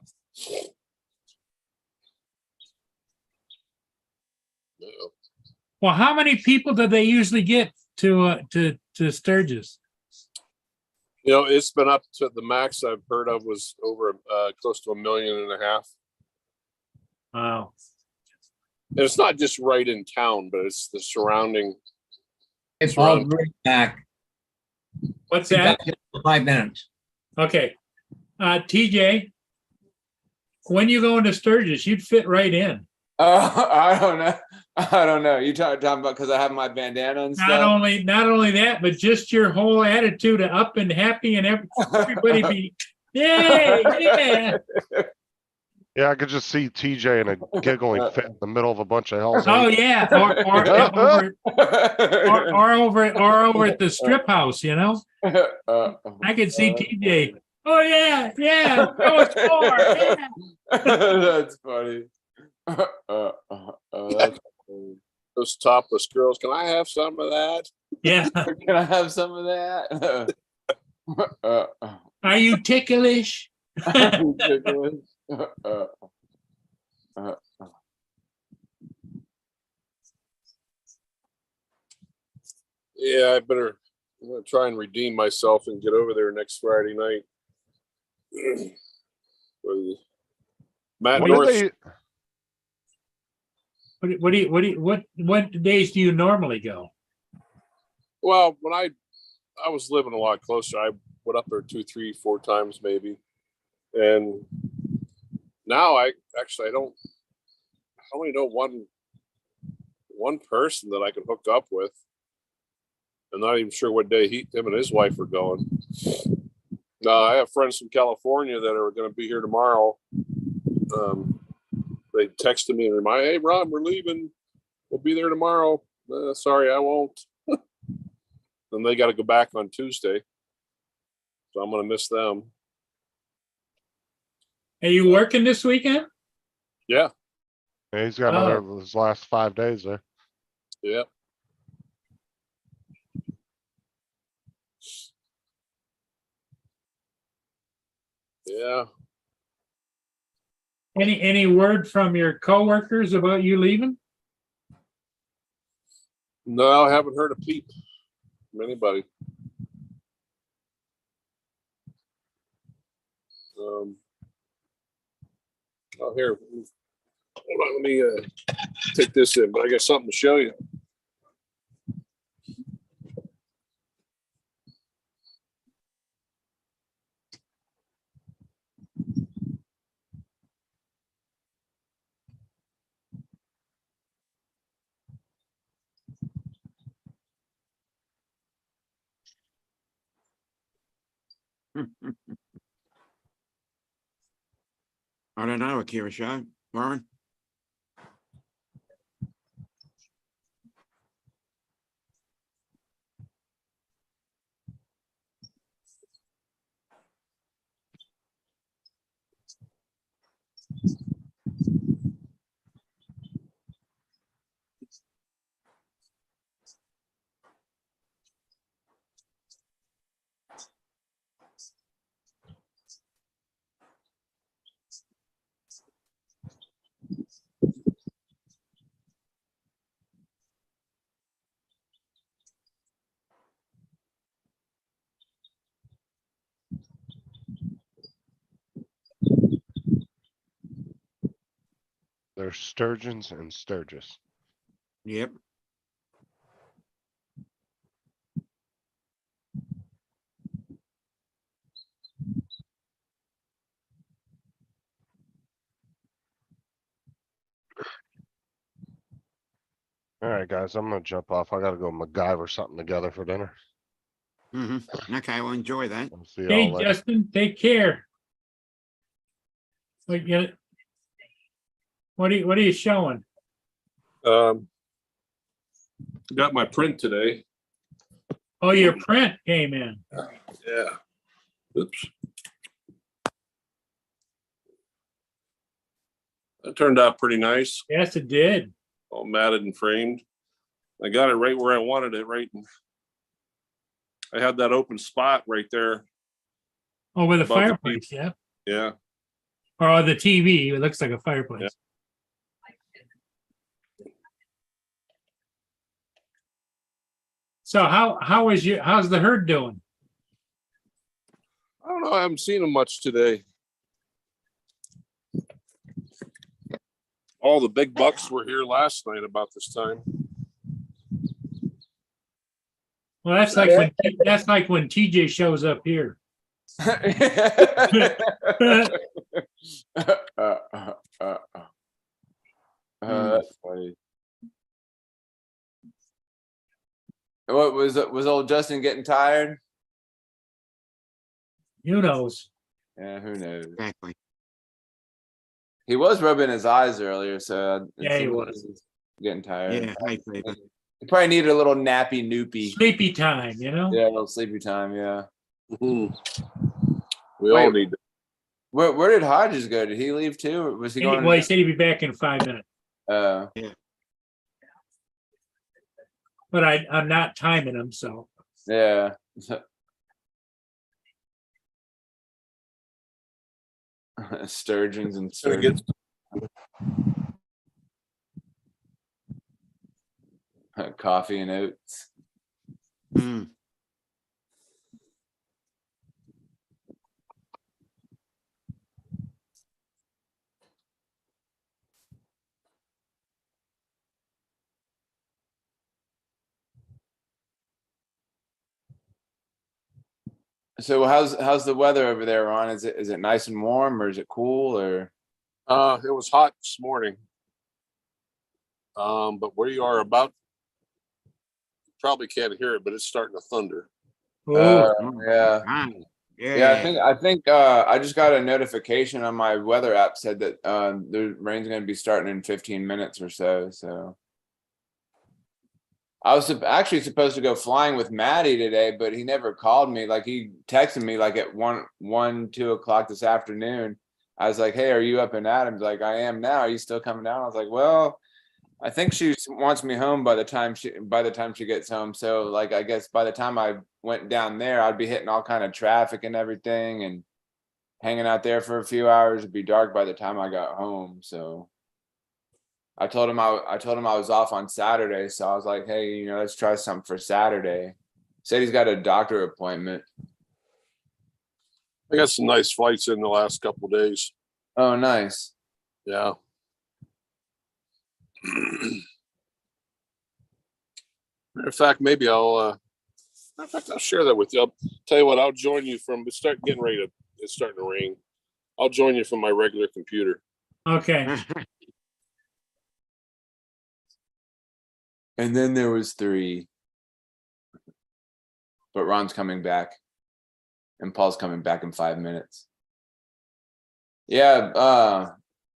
Well, how many people do they usually get to Sturgis? It's been up to the max I've heard of was over close to 1.5 million. Wow. And it's not just right in town, but it's the surrounding. It's all right back. What's Be that? back in 5 minutes. Okay. TJ, when you go into Sturgis, you'd fit right in. I don't know. I don't know. You talking about because I have my bandana and Not stuff? only that, but just your whole attitude of up and happy and everybody be, yay, yeah. Yeah, I could just see TJ in a giggling fit in the middle of a bunch of Hell's Oh Angels. yeah, or over at the strip house, I could see TJ. Oh yeah, go score. Yeah. That's funny. That's funny. Those topless girls. Can I have some of that? Yeah. Can I have some of that? Are you ticklish? Ridiculous. Yeah, I'm gonna try and redeem myself and get over there next Friday night. Matt What North. did they, What days do you normally go? Well, when I was living a lot closer, I went up there 2, 3, 4 times maybe, and now I only know one person that I can hook up with. I'm not even sure what day him and his wife are going. I have friends from California that are going to be here tomorrow. They texted me and reminded, "Hey, Ron, we're leaving. We'll be there tomorrow." Sorry, I won't. Then they got to go back on Tuesday, so I'm going to miss them. Are you working this weekend? Yeah, yeah, he's got another his last 5 days there. yeah. Yeah. Any word from your coworkers about you leaving? No, I haven't heard a peep from anybody. Here, hold on, let me take this in, but I got something to show you. I don't know, Akira Show, Warren. There's sturgeons and sturgis. Yep. All right, guys, I'm gonna jump off. I gotta go MacGyver something together for dinner. Okay, well, enjoy that. I'll see Hey, y'all later. Justin, take care. What are you showing? Got my print today. Oh, your print came in. Yeah. Oops. That turned out pretty nice. Yes, it did. All matted and framed. I got it right where I wanted it, right. I had that open spot right there. Oh, with a Above the fireplace, yeah. Yeah. Or the TV, it looks like a fireplace. So how's the herd doing? I don't know. I haven't seen them much today. All the big bucks were here last night about this time. Well, that's like when TJ shows up here. That's funny. What was old Justin getting tired? Who knows? Yeah, who knows? Exactly. He was rubbing his eyes earlier, so it Yeah, he seemed like was. he was getting tired. Yeah, hey, baby. He probably needed a little nappy noopy. Sleepy time, you know? Yeah, a little sleepy time. Yeah. We all need. Where did Hodges go? Did he leave too? Or was he going? Well, he said he'd be back in 5 minutes, but I'm not timing him, so. yeah. Sturgeons and Gonna get coffee and oats. Mm. So how's the weather over there, Ron? Is it nice and warm or is it cool or? it was hot this morning. But where you are about, probably can't hear it, but it's starting to thunder. Oh, Yeah. Yeah. I think I just got a notification on my weather app said that the rain's gonna be starting in 15 minutes or so. So I was actually supposed to go flying with Maddie today, but he never called me. Like he texted me like at 2 o'clock this afternoon. I was like, "Hey, are you up in Adams?" Like, "I am now. Are you still coming down?" I was like, "Well, I think she wants me home by the time she gets home. So like, I guess by the time I went down there, I'd be hitting all kind of traffic and everything and hanging out there for a few hours. It'd be dark by the time I got home. So I told him I was off on Saturday. So I was like, hey, let's try something for Saturday. Said he's got a doctor appointment. I got some nice flights in the last couple of days. Oh, nice. Yeah. Matter of fact, maybe I'll share that with you. I'll tell you what, I'll join you from it's starting to rain. I'll join you from my regular computer. okay. And then there was 3. But Ron's coming back. And Paul's coming back in 5 minutes. Yeah,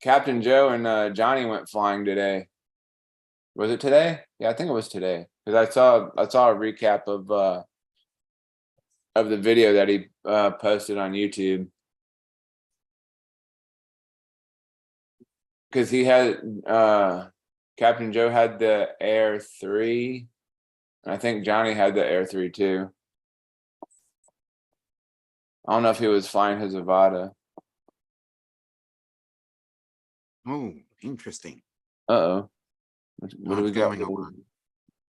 Captain Joe and Johnny went flying today. Was it today? Yeah, I think it was today. Because I saw a recap of the video that he posted on YouTube. Because he had Captain Joe had the Air 3. And I think Johnny had the Air 3 too. I don't know if he was flying his Avata. Oh, interesting. Uh-oh. What do we What's got? going on?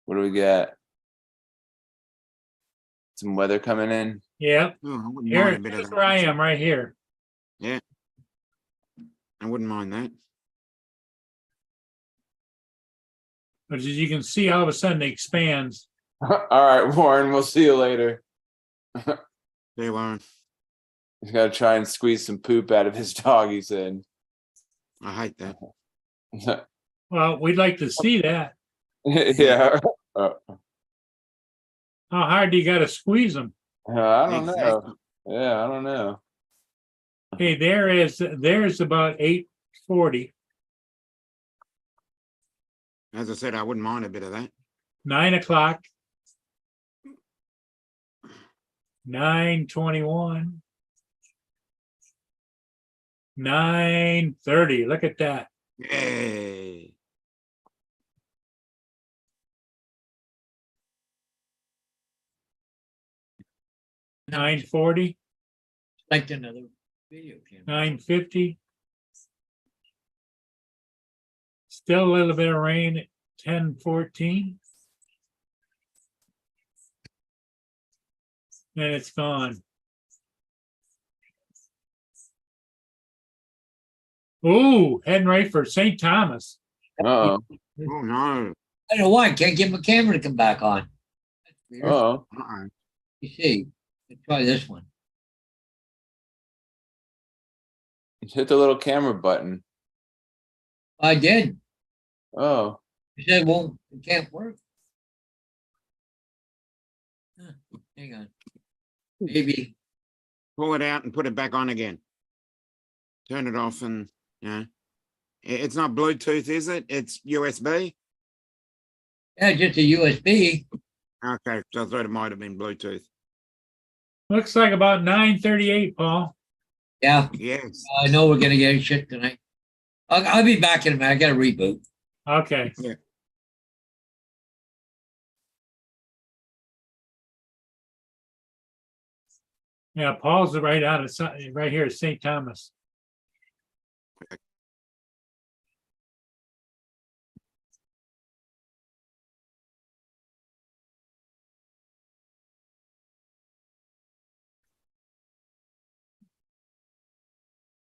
What do we get? Some weather coming in. Yeah, Oh, I wouldn't mind here, a bit of here's that. where I am, right here. Yeah. I wouldn't mind that. But as you can see, all of a sudden it expands. All right, Warren, we'll see you later. There, Warren. He's got to try and squeeze some poop out of his dog, he said. I hate that. Well, we'd like to see that. Yeah. How hard do you gotta squeeze them? I don't know. Exactly. Yeah, I don't know. Okay, there's about 8:40, As I said, I wouldn't mind a bit of that. 9 o'clock. 9:21. 9:30. Look at that. Yay. $9:40, Like another video camera. $9:50. Still a little bit of rain at 10:14. And it's gone. Ooh, heading right for St. Thomas. Uh-oh. Oh, no. I don't know why, I can't get my camera to come back on. That's weird. Uh-oh. Uh-oh. You see, let's try this one. Just hit the little camera button. I did. Oh. You said, well, it can't work. Huh, hang on. Maybe. Pull it out and put it back on again. Turn it off and, yeah. It's not Bluetooth, is it? It's USB? Yeah, just a USB. Okay, so I thought it might have been Bluetooth. Looks like about 9:38, Paul. Yeah, Yes. I know we're gonna get shit tonight. I'll be back in a minute. I gotta reboot. Okay. Yeah. Yeah, Paul's right out of right here at St. Thomas.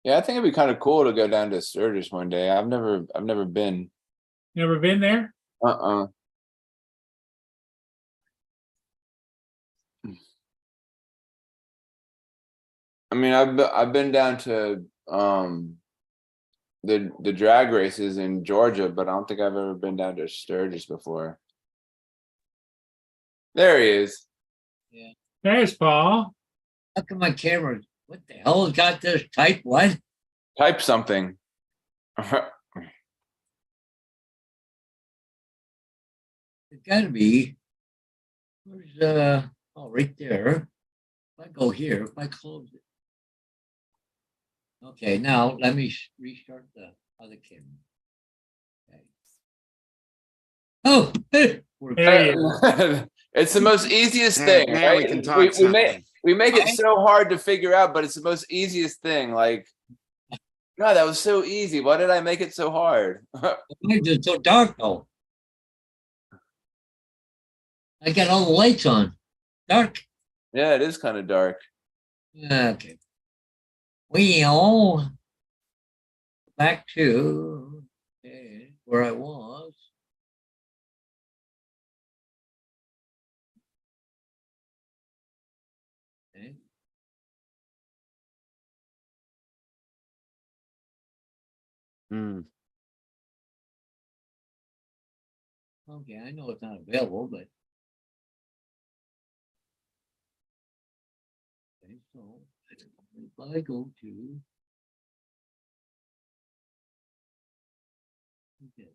Yeah, I think it'd be kind of cool to go down to Sturgis one day. I've never been. Never been there? Uh-uh. I mean, I've been down to the drag races in Georgia, but I don't think I've ever been down to Sturgis before. There he is. There's Paul. How come my camera? What the hell has got this type? What? Type something. It's gotta be. Where's oh, right there. If I go here, if I close it. Okay, now let me restart the other camera. Okay. Oh, we're There you It's the most easiest Now- thing, now we right? can type We make it Okay. so hard to figure out, but it's the most easiest thing. Like, God, that was so easy. Why did I make it so hard? It's so dark though. I got all the lights on. Dark. Yeah, it is kind of dark. Okay. Well, back to where I was. Okay. Hmm. Okay, I know it's not available, but. Okay, So if I go to. Okay.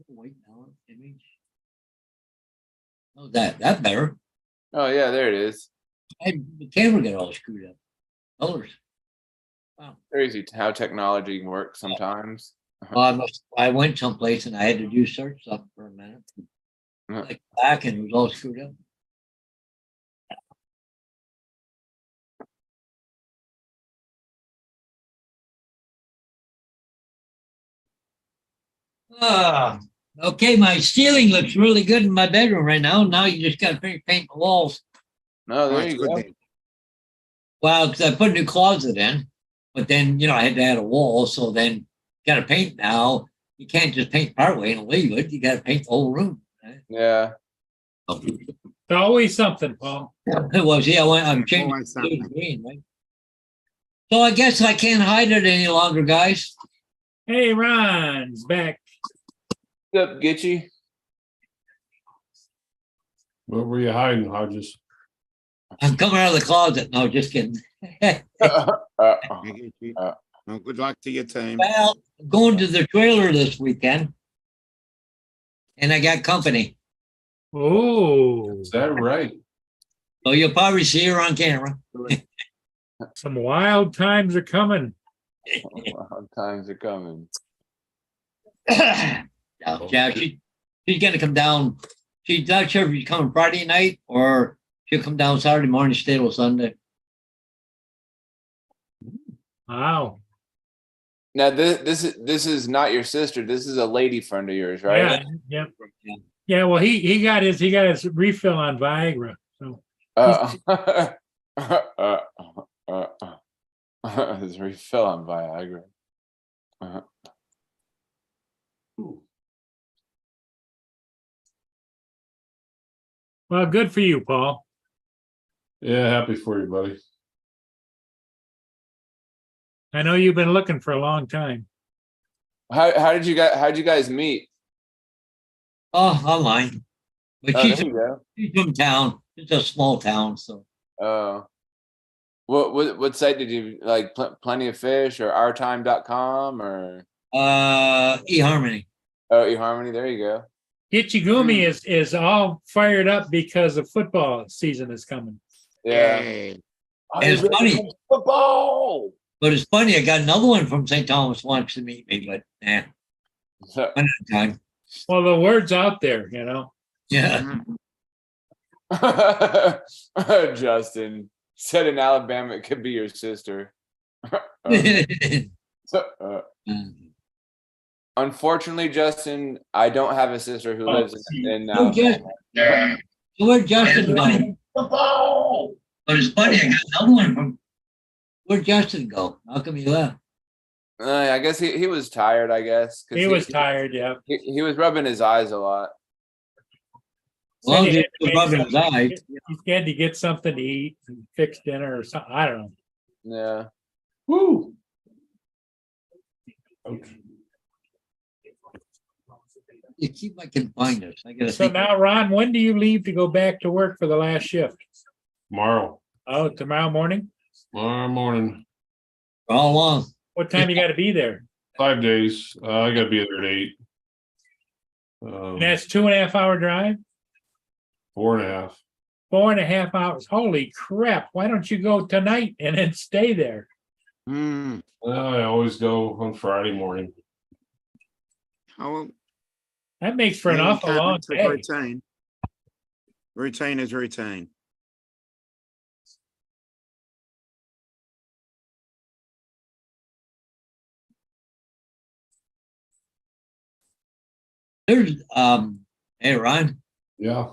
White balance image. Oh, that better. Oh, yeah, there it is. The camera got all screwed up. Colors. Crazy how technology works sometimes. I went someplace and I had to do search stuff for a minute. Like back and it was all screwed up. Okay, my ceiling looks really good in my bedroom right now. Now you just gotta paint the walls. No, there That's you good go. then. Well, because I put a new closet in, but then, I had to add a wall, so then gotta paint now. You can't just paint partway and leave it. You gotta paint the whole room. Right? Yeah. It's always something, Paul. It was, yeah, I'm changing Always to blue and something. green, right? So I guess I can't hide it any longer, guys. Hey, Ron's back. What's up, Gitchy? What were you hiding, Hodges? I'm coming out of the closet. No, just kidding. Uh, Well, good luck to your team. Well, I'm going to the trailer this weekend. And I got company. Oh, Is that right? So you'll probably see her on camera. some wild times are coming. Wild times are coming. Yeah, she's gonna come down. She's not sure if she's coming Friday night or she'll come down Saturday morning, stay till Sunday. Wow. Now this is not your sister. This is a lady friend of yours, right? Yeah, yep. Yeah, well, he got his refill on Viagra. So His refill on Viagra. well, good for you, Paul. Yeah, happy for you, buddy. I know you've been looking for a long time. How did you guys meet? Oh, online. But Oh, she's there you go. from town. It's a small town, so Oh. What site did you like? Plenty of Fish or ourtime.com or eHarmony. oh, eHarmony? There you go. Ichigumi is all fired up because the football season is coming. Yeah. Yay. And it's funny, Football. but it's funny, I got another one from St. Thomas wants to meet me, but another time. Well, the word's out there, Yeah. Justin said in Alabama it could be your sister. Unfortunately, Justin, I don't have a sister who lives in Alabama. So where'd Justin go? But it's funny, I got another one from where'd Justin go? How come he left? I guess he was tired, I guess. 'Cause He was tired, yeah. He was rubbing his eyes a lot. Well, Said he just had to make rubbing his something- eyes. He had to get something to eat and fix dinner or something. I don't know. Yeah. Woo. Okay. You keep my confiners. I gotta So think. now, Ron, when do you leave to go back to work for the last shift? Tomorrow. Oh, tomorrow morning? Tomorrow morning. All along. What time you gotta be there? 5 days. I gotta be there at 8. And that's 2.5 hour drive? 4.5. 4.5 hours. Holy crap. Why don't you go tonight and then stay there? Hmm. Well, I always go on Friday morning. Oh, That makes for an yeah, awful long it's a day. routine. Routine is routine. There's hey Ron, Yeah.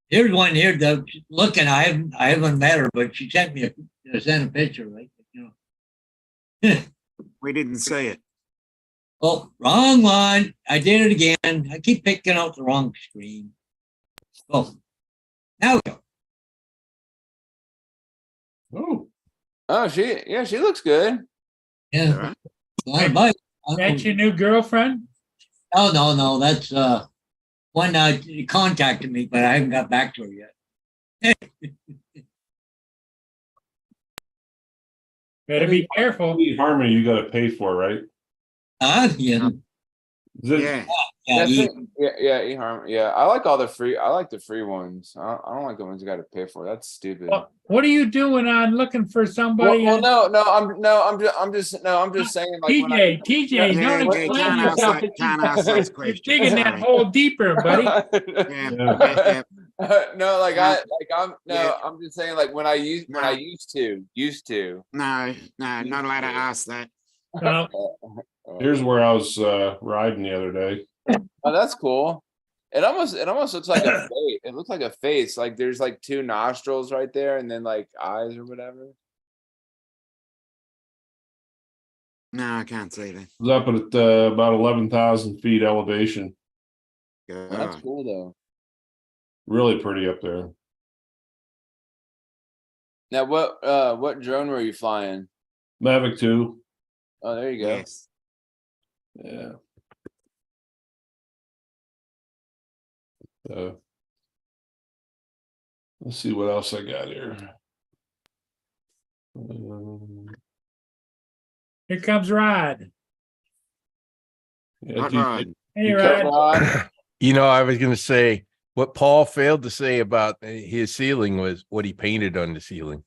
here's one here that looking, I haven't met her, but she sent me sent a picture, right? We didn't see it. Oh, wrong one. I did it again. I keep picking out the wrong screen. Oh, now we go. Oh. Oh, she looks good. Yeah. Alright. Bye. That's your new girlfriend? Oh, no, that's one contacted me, but I haven't got back to her Better be careful. Harmony, you gotta pay for, right? Yeah. Is it- Yeah, Yeah, Yeah, eHarm. Yeah, I like all the free. I like the free ones. I don't like the ones you got to pay for. That's stupid. What are you doing on looking for somebody? Well, I'm just saying like when I- TJ, yeah, don't yeah, explain can't ask yourself. that, can't ask those You're questions. digging that sorry. hole deeper, buddy. Yeah, yeah, No, like Yeah. I'm just saying like when I used to. no, not allowed to ask that. No, Here's where I was riding the other day. Oh, that's cool. It almost looks like a face. It looks like a face. Like there's like two nostrils right there, and then like eyes or whatever. No, I can't say that. It was up at about 11,000 feet elevation. Well, that's God. cool though. Really pretty up there. Now, what drone were you flying? Mavic 2. Oh, there you go. Yes. Yeah. Let's see what else I got here. here comes Rod. Yeah, Hot TJ, rod. Hey, You cut Rod. Rod? You know, I was gonna say what Paul failed to say about his ceiling was what he painted on the ceiling.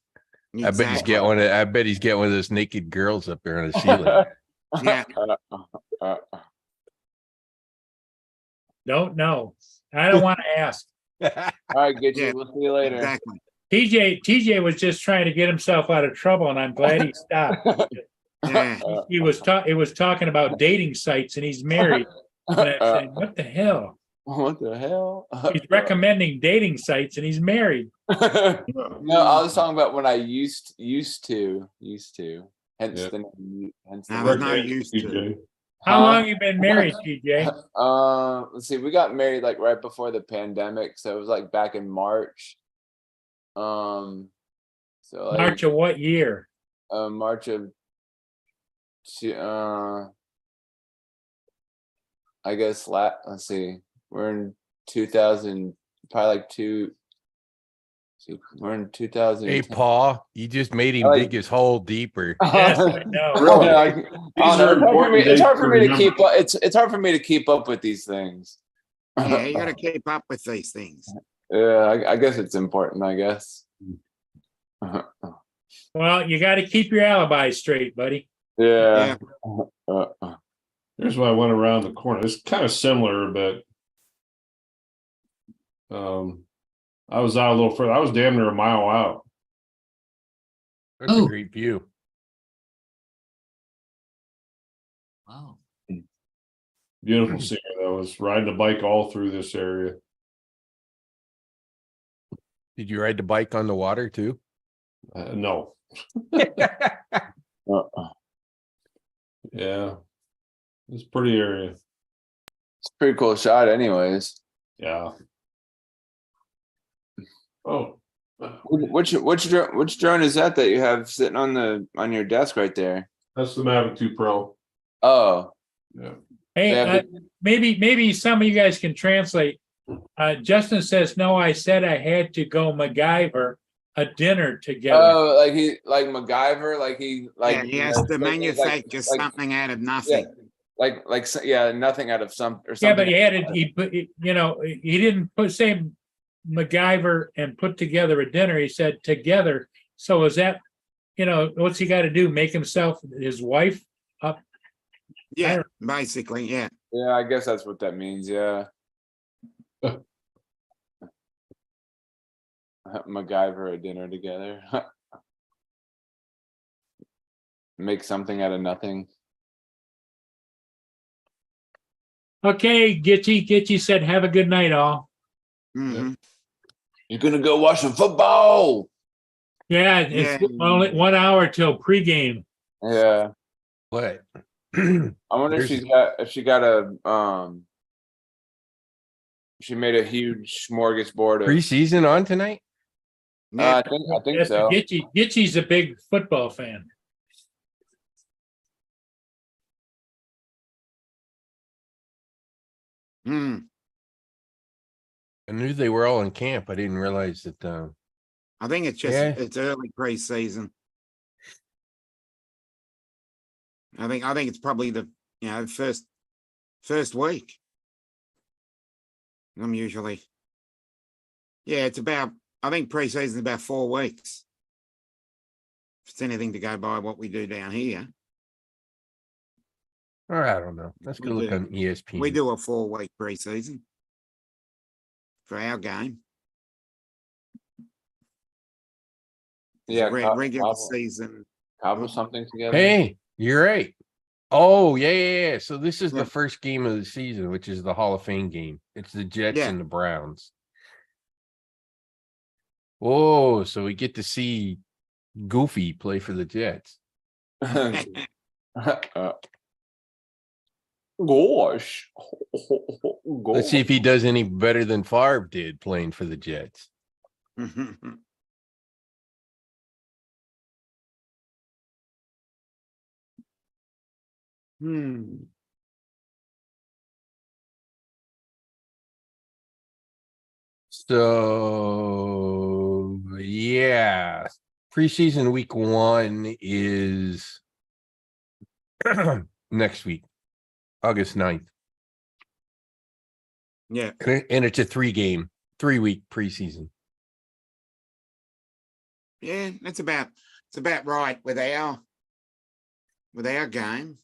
I bet he's Exactly. got one. I bet he's got one of those naked girls up there on the ceiling. Yeah. Uh, Don't know. I don't want to ask. all right, get you. Yeah. We'll see you later. Exactly. TJ was just trying to get himself out of trouble, and I'm glad he stopped. Yeah. It was talking about dating sites, and he's married. And I said, what the hell? What the hell? He's recommending dating sites, and he's married. No, I was talking about when I used to. Hence Yeah. the name. Hence the I name. was not used to. TJ. How long you been married, TJ? Let's see. We got married like right before the pandemic, so it was like back in March. So like March of what year? March of I guess let's see. We're in 2000, probably like we're in 2000. Hey, Paul, you just made him Like- dig his hole deeper. Yes, I know. Really? I don't know, it's hard for me to dates keep up. It's hard for me to keep up with these things. Yeah, you gotta keep up with these things. Yeah, I guess it's important, I guess. Well, you got to keep your alibi straight, buddy. Yeah. Here's why I went around the corner. It's kind of similar, but I was out a little further. I was damn near a mile out. That's Oh. a great view. Wow. Beautiful scenery. I was riding a bike all through this area. Did you ride the bike on the water too? No, yeah, it's a pretty area. It's a pretty cool shot, anyways. Yeah. Oh, Which drone is that you have sitting on your desk right there? that's the Mavic 2 Pro. Oh, Yeah. Hey, Yeah, maybe some of you guys can translate. Justin says, no, I said I had to go MacGyver a dinner together. oh, like MacGyver, Yeah, he has to manufacture something out of nothing. nothing out of some or Yeah, something. but he had it, he put, he didn't say MacGyver and put together a dinner. He said together. So is that, what's he got to do? Make himself his wife up? Yeah, basically, yeah. Yeah, I guess that's what that means. Yeah. MacGyver a dinner together. Make something out of nothing. Okay, Gitchy said, have a good night, all. Mhm. You're gonna go watch some football. Yeah, it's Yeah. only 1 hour till pregame. Yeah. What? I wonder if There's- she got a she made a huge smorgasbord of Preseason on tonight? Yeah. I think Yes, so. Gitchy's a big football fan. Mm. I knew they were all in camp. I didn't realize that I think it's just, Yeah. it's early preseason. I think it's probably the, first week. I'm usually, it's about, I think preseason is about 4 weeks. If it's anything to go by what we do down here, Or I don't know. Let's go We look do. on E ESPN. we do a 4-week preseason for our game. Yeah, Regular season. cobble something together. Hey, you're right. Oh, yeah. So this is Yeah. the first game of the season, which is the Hall of Fame game. It's the Jets Yeah. and the Browns. Oh, so we get to see Goofy play for the Jets. Gosh. Let's see if he does any better than Favre did playing for the Jets. Hmm. So yeah, preseason week 1 is next week, August 9th. Yeah. And it's a 3-week preseason. Yeah, it's about right with our game.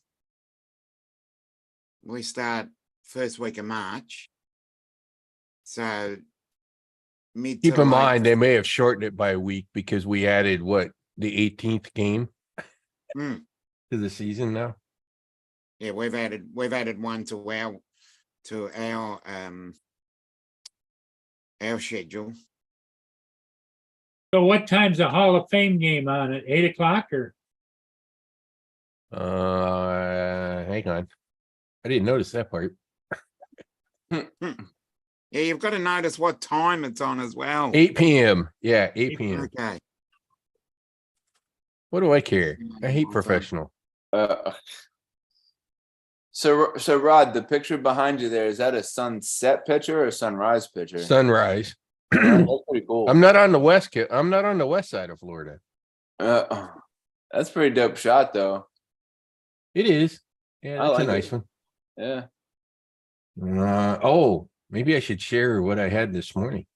We start first week of March. So mid Keep to in late- mind, they may have shortened it by a week because we added the 18th game Hmm. to the season now. Yeah, we've added one to our schedule. So what time's the Hall of Fame game on at 8 o'clock or? Hang on. I didn't notice that part. Yeah, you've got to notice what time it's on as well. 8 p.m. Yeah, 8 p.m. Okay. What do I care? I hate Okay. professional. So Rod, the picture behind you there, is that a sunset picture or a sunrise picture? Sunrise. That's pretty cool. I'm not on the I'm not on the west side of Florida. That's a pretty dope shot though. It is. Yeah, I that's like a nice it. Yeah. one. Oh, maybe I should share what I had this morning.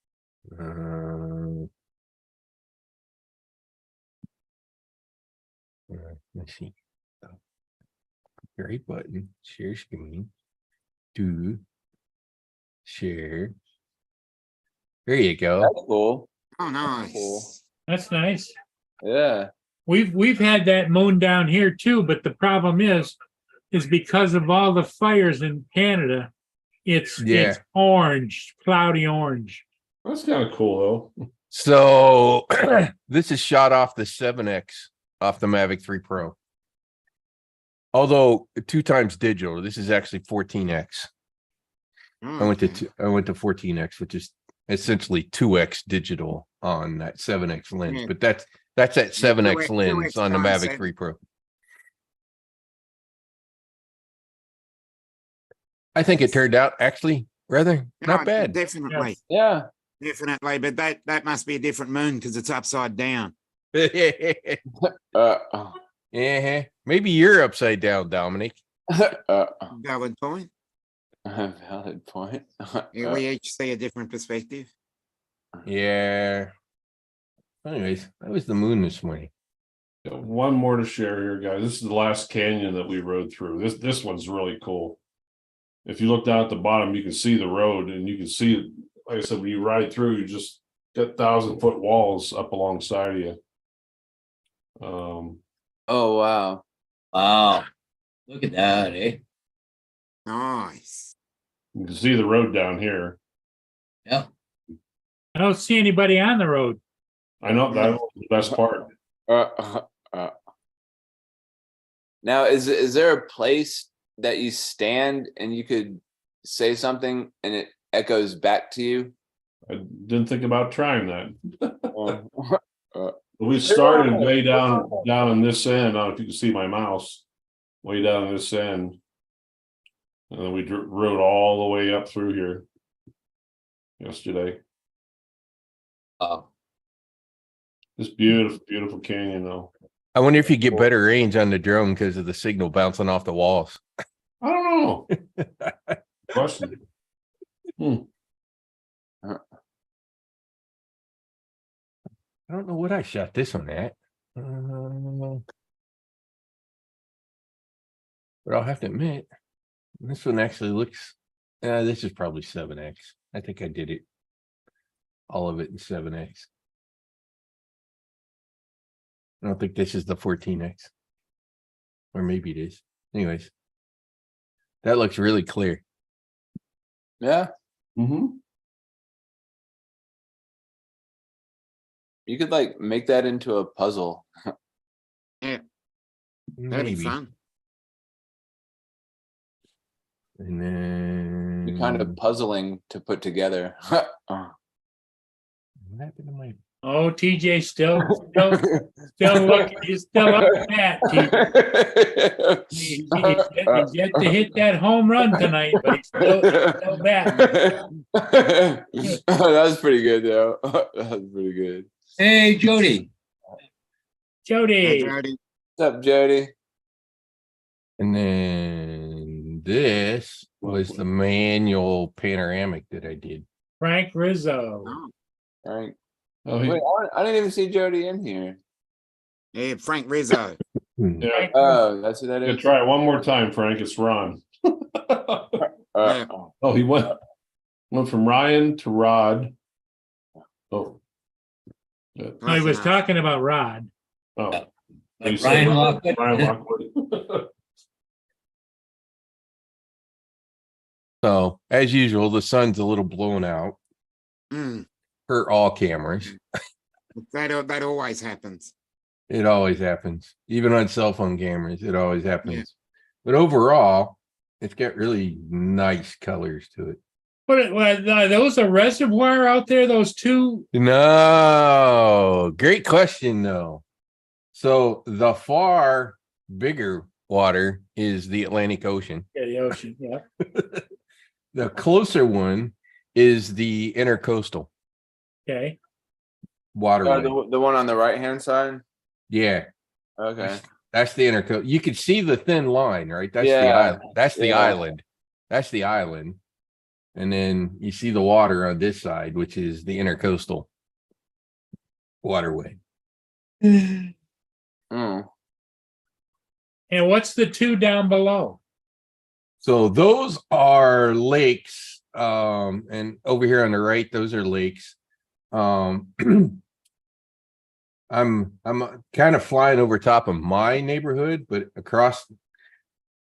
Let's see. Great button. Share screen. Do share. There you go. That's cool. Oh, nice. Cool. That's nice. Yeah. We've had that moon down here too, but the problem is because of all the fires in Canada, it's orange, cloudy orange. That's kind of cool though. So this is shot off the 7X off the Mavic 3 Pro. Although 2 times digital, this is actually 14X. I went to 14X, which is essentially 2X digital on that 7X lens, Yeah. but that's that 7X 2X lens on the Mavic concept. 3 Pro. I think it turned out actually rather not bad. Definitely. Yeah. Definitely. But that must be a different moon because it's upside down. Yeah, maybe you're upside down, Dominic. Valid point. Valid point. Yeah, we each see a different perspective. Yeah. Anyways, that was the moon this morning. One more to share here, guys. This is the last canyon that we rode through. This one's really cool. If you look down at the bottom, you can see the road, and you can see, like I said, when you ride through, you just get 1,000-foot walls up alongside of you. Oh wow. Wow. Look at that, eh? Nice. You can see the road down here. Yep. I don't see anybody on the road. I know that was the best part. Now, is there a place that you stand and you could say something and it echoes back to you? I didn't think about trying that. We started way down on this end. I don't know if you can see my mouse, way down on this end, and then we rode all the way up through here yesterday. This beautiful, beautiful canyon though. I wonder if you get better range on the drone because of the signal bouncing off the walls. I don't know. Question. I don't know what I shot this one at. But I'll have to admit, this one actually looks, this is probably 7X. I think I did it. All of it in 7X. I don't think this is the 14X. Or maybe it is. Anyways. That looks really clear. Yeah, Mm-hmm. you could like make that into a puzzle. Yeah, that'd be Maybe. fun. And then Be kind of puzzling to put together. what happened to my Oh, TJ still looking, he's still up at that, TJ. He's yet to hit that home run tonight, but he's still batting. That was pretty good though. That was pretty good. Hey, Jody. Hey, Jody, Jody. What's up, Jody? And then this was the manual panoramic that I did. Frank Rizzo. Oh, All right. Oh, Wait, I didn't even see Jody in here. hey, Frank Rizzo. yeah. Oh, that's who that Yeah, is. try it one more time, Frank. It's Ron. Yeah. Oh, he went from Ryan to Rod. Oh. Yeah. No, he was talking about Rod. Oh. Like You said Ryan Lockwood. Ryan Lockwood. So as usual, the sun's a little blown out. Mm, Hurt all cameras. that always happens. It always happens. Even on cell phone cameras, it always happens. But overall, it's got really nice colors to it. What, those a reservoir out there, those two? No, great question though. So the far bigger water is the Atlantic Ocean. Yeah, the ocean, yeah. The closer one is the intercoastal Okay. waterway. The one on the right hand side. Yeah, Okay. that's the intercoastal. You could see the thin line, right? That's the Yeah, island. That's the yeah. island. That's the island. And then you see the water on this side, which is the intercoastal waterway. Mm. And what's the two down below? So those are lakes. And over here on the right, those are lakes. I'm kind of flying over top of my neighborhood, but across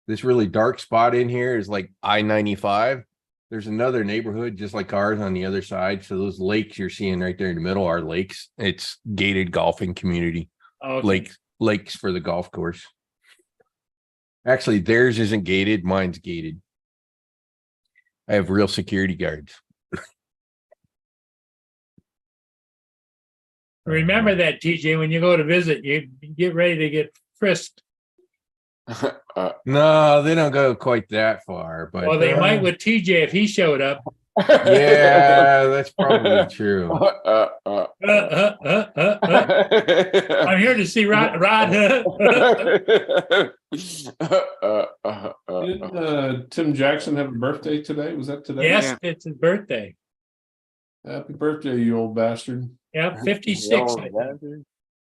this really dark spot in here is like I-95. There's another neighborhood just like ours on the other side. So those lakes you're seeing right there in the middle are lakes. It's gated golfing community. Okay. Lakes for the golf course. Actually, theirs isn't gated, mine's gated. I have real security guards. Remember that, TJ, when you go to visit, you get ready to get frisked. No, they don't go quite that far, but Well, they might with TJ if he showed up. yeah, that's probably true. I'm here to see Rod. Didn't Tim Jackson have a birthday today? Was that today? Yes, Yeah. it's his birthday. Happy birthday, you old bastard. Yeah, 56. I think.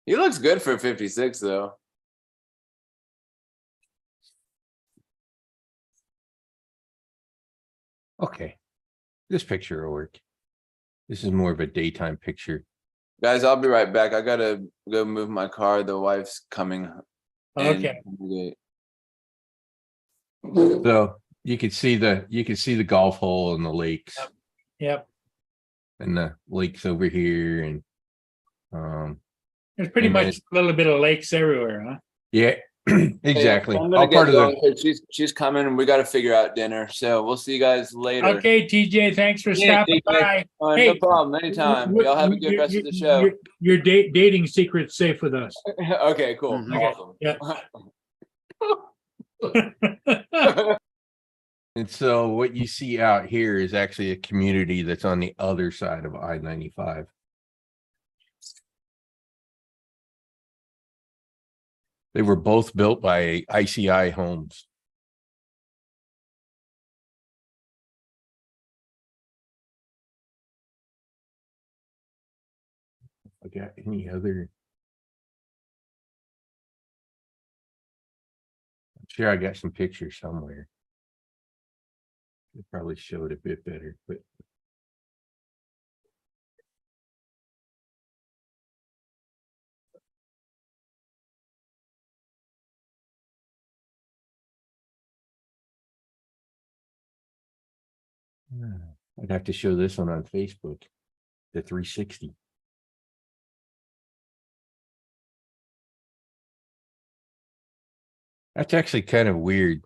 He looks good for 56 though. Okay, this picture will work. This is more of a daytime picture. Guys, I'll be right back. I gotta go move my car. The wife's coming. in Okay. from the gate. So you can see the golf hole and the lakes Yep. and the lakes over here and There's pretty And much a little bit of lakes everywhere, huh? yeah, exactly. I'm gonna All get part of going the 'cause she's coming and we gotta figure out dinner. So we'll see you guys later. Okay, TJ, thanks for Yeah, stopping TJ. by. No Hey, problem. Anytime. Y'all have a good rest of the show. Your dating secret's safe with us. Okay, cool. Mhm. Awesome. And so what you see out here is actually a community that's on the other side of I-95. They were both built by ICI Homes. I got any other? I'm sure I got some pictures somewhere. It probably showed a bit better, but I'd have to show this one on Facebook, the 360. That's actually kind of weird.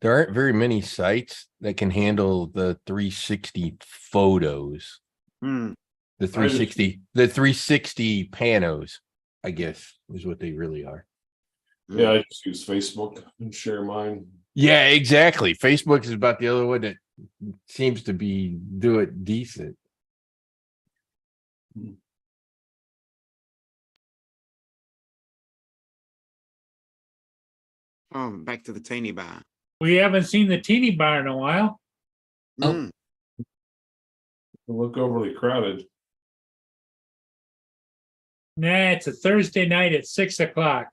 There aren't very many sites that can handle the 360 photos. Hmm. The 360 panos, I guess, is what they really are. Yeah, I just use Facebook and share mine. Yeah, exactly. Facebook is about the other one that seems to be do it decent. Oh, back to the teeny bar. We haven't seen the teeny bar in a while. Nope. Mm. Look overly crowded. Nah, it's a Thursday night at 6 o'clock.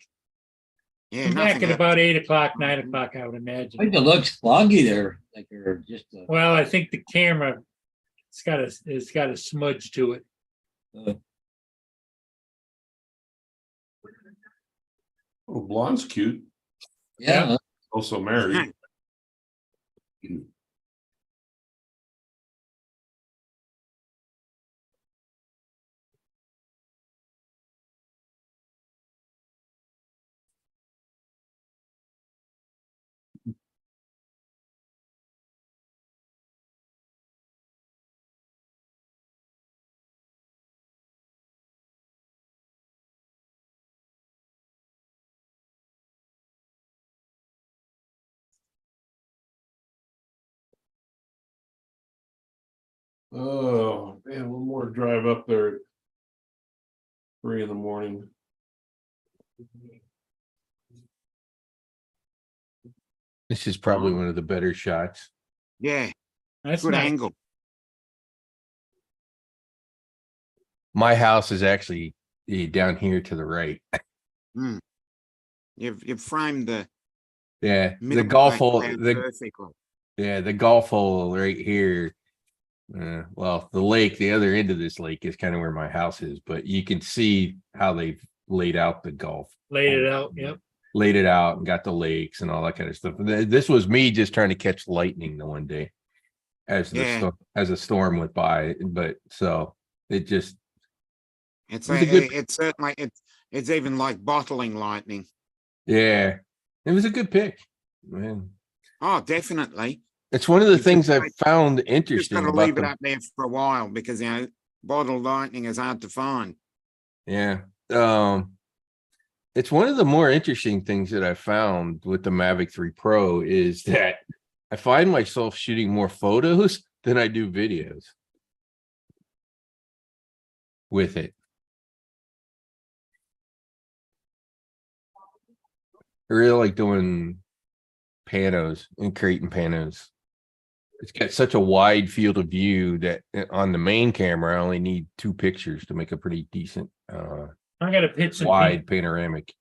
Yeah, Come back nothing at else. about 8 o'clock, 9 o'clock, I would I imagine. think it looks foggy there, like you're just, Well, I think the camera, it's got a smudge to it. Oh, blonde's cute. yeah, Also married. Oh, man, one more drive up there at 3 in the morning. This is probably one of the better shots. Yeah, That's good nice. angle. My house is actually down here to the right. Hmm. You've framed the Yeah, the middle golf hole, background the perfectly. the golf hole right here. Well, the lake, the other end of this lake is kind of where my house is, but you can see how they've laid out the golf. Laid it out, yep. Laid it out and got the lakes and all that kind of stuff. This was me just trying to catch lightning the one day as Yeah. as a storm went by. But so it just It's It was a good- it's certainly it's even like bottling lightning. yeah, it was a good pick, man. Oh, definitely. It's one of the You things just- I've found Just interesting got to about leave it the up there for a while because bottled lightning is hard to find. yeah. It's one of the more interesting things that I found with the Mavic 3 Pro is that I find myself shooting more photos than I do videos with it. I really like doing panos and creating panos. It's got such a wide field of view that on the main camera, I only need 2 pictures to make a pretty decent I gotta pitch some. wide panoramic.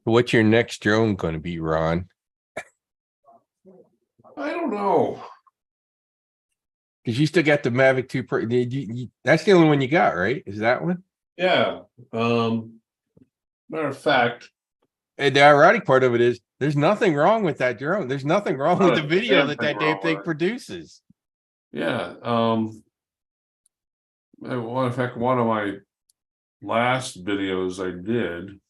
What's your next drone going to be, Ron? I don't know. Because you still got the Mavic 2 Pro. That's the only one you got, right? Is that one? Yeah. Matter of fact, And the ironic part of it is there's nothing wrong with that drone. There's nothing wrong with the Not a video damn that thing that damn wrong thing with it. produces. yeah. Well, in fact, one of my last videos I did.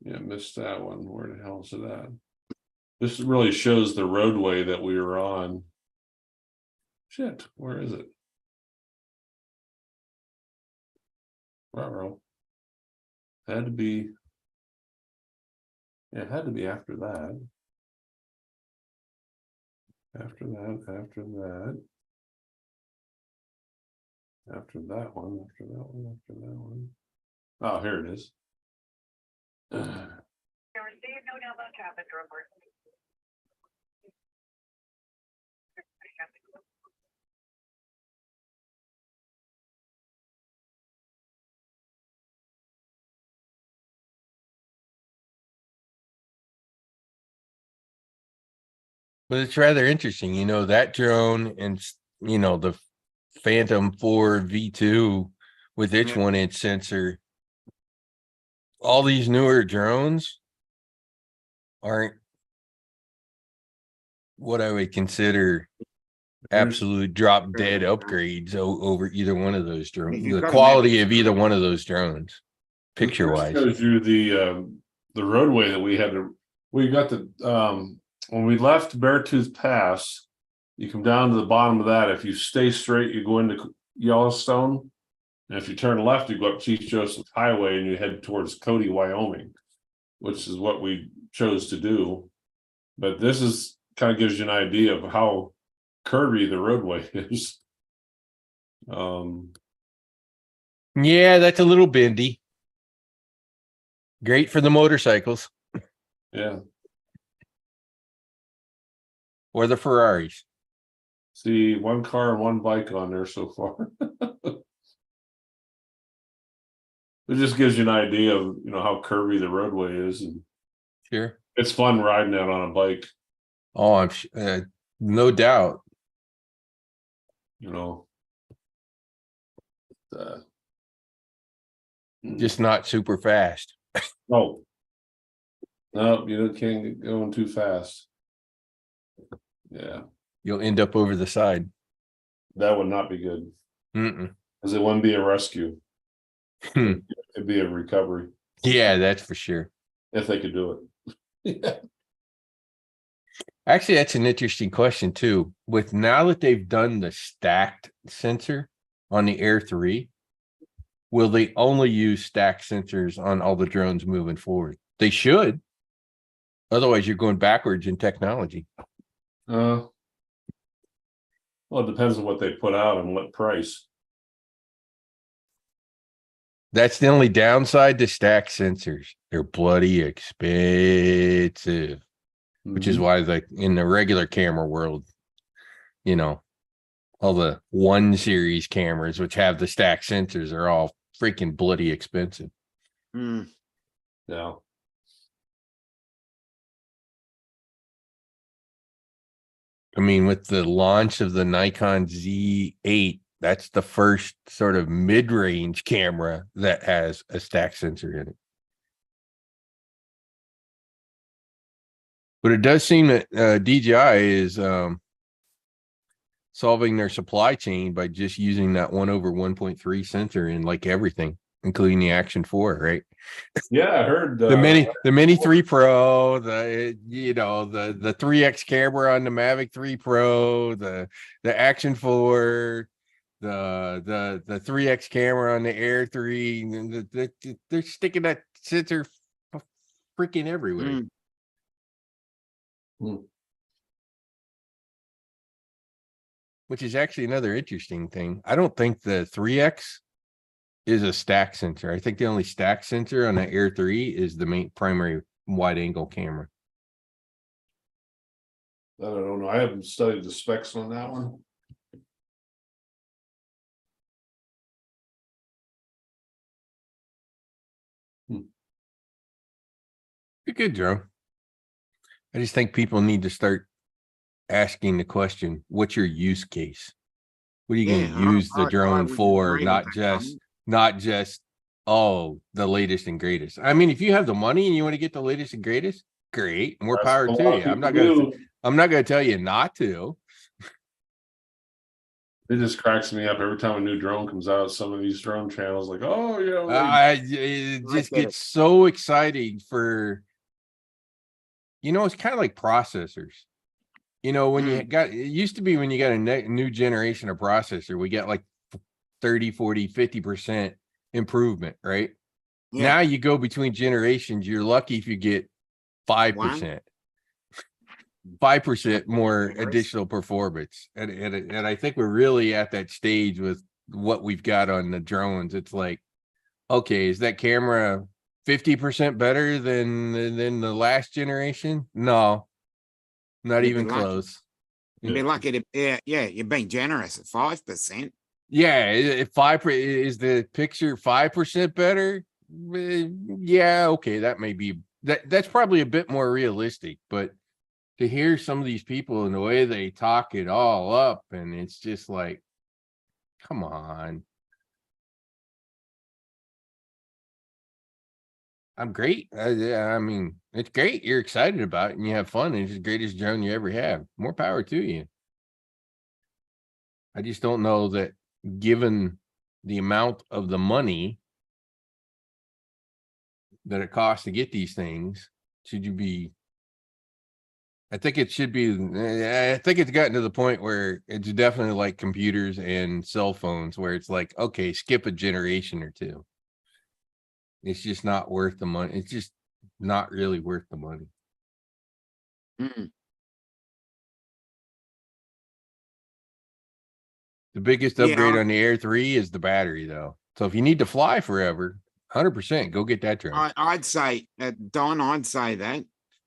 Yeah, missed that one. Where the hell is it at? This really shows the roadway that we were on. Shit, where is it? Ruh-roh. Had to be. Yeah, it had to be after that. After that, after that. After that one, after that one, after that one. Oh, here it is. But it's rather interesting, that drone and, the Phantom 4 V2 with its Yeah. 1-inch sensor. All these newer drones aren't what I would consider absolute drop dead upgrades over either one of those drones. You've The got a quality map. of either one of those drones, picture wise. Shows you the roadway that we had to, we got when we left Beartooth Pass, you come down to the bottom of that. If you stay straight, you go into Yellowstone. And if you turn left, you go up Chief Joseph Highway and you head towards Cody, Wyoming, which is what we chose to do. But this is kind of gives you an idea of how curvy the roadway is. Yeah, that's a little bendy. Great for the motorcycles Yeah. or the Ferraris. See, one car and one bike on there so far. It just gives you an idea of, how curvy the roadway is, and Sure. it's fun riding out on a bike, Oh, no doubt. uh, Just not super fast. no, you can't get going too fast. Yeah, You'll end up over the side. that would not be good, Mm-mm. because it wouldn't be a rescue. Hmm. It'd be a recovery Yeah, that's for sure. if they could do it. Yeah. Actually, that's an interesting question too. With now that they've done the stacked sensor on the Air 3, will they only use stacked sensors on all the drones moving forward? They should. Otherwise, you're going backwards in technology. Well, it depends on what they put out and what price. That's the only downside to stacked sensors. They're bloody expensive, which is why in the regular camera world, all the 1 series cameras, which have the stacked sensors, are all freaking bloody expensive. Mm. Yeah. I mean, with the launch of the Nikon Z8, that's the first sort of mid-range camera that has a stack sensor in it. But it does seem that DJI is solving their supply chain by just using that 1/1.3 sensor in like everything, including the Action 4, right? Yeah, I heard The Mini 3 Pro, the 3X camera on the Mavic 3 Pro, the Action 4, the 3X camera on the Air 3, they're sticking that sensor freaking everywhere. Which is actually another interesting thing. I don't think the 3X is a stack sensor. I think the only stack sensor on the Air 3 is the main primary wide angle camera. I don't know. I haven't studied the specs on that one. Good, Joe. I just think people need to start asking the question, what's your use case? What are you going to use the drone for? Not just, oh, the latest and greatest. I mean, if you have the money and you want to get the latest and greatest, great. More power to you. I'm not going to tell you not to. It just cracks me up every time a new drone comes out. Some of these drone channels, like, oh, It just gets so exciting for it's kind of like processors. When you Mm. got, it used to be when you got a new generation of processor, we get like 30, 40, 50% improvement, right? Yeah. Now you go between generations, you're lucky if you get 5%. 5% more Yes. additional performance. And I think we're really at that stage with what we've got on the drones. It's like, okay, is that camera 50% better than the last generation? No, not You'd be even lucky. close. You'd be lucky to, yeah, you're being generous at 5%. Yeah, if is the picture 5% better? Yeah, okay, that may be that's probably a bit more realistic, but to hear some of these people and the way they talk it all up, and it's just like, come on. I'm great. I mean, it's great. You're excited about it and you have fun. And it's the greatest drone you ever have. More power to you. I just don't know that given the amount of the money that it costs to get these things, should you be? I think it should be. I think it's gotten to the point where it's definitely like computers and cell phones, where it's like, okay, skip a generation or two. It's just not worth the money. It's just not really worth the money. Mm. The biggest Yeah, upgrade on the Air 3 is the battery, though. So if you need to fly forever, 100%, go get that drone. I'd say, Don, I'd say that.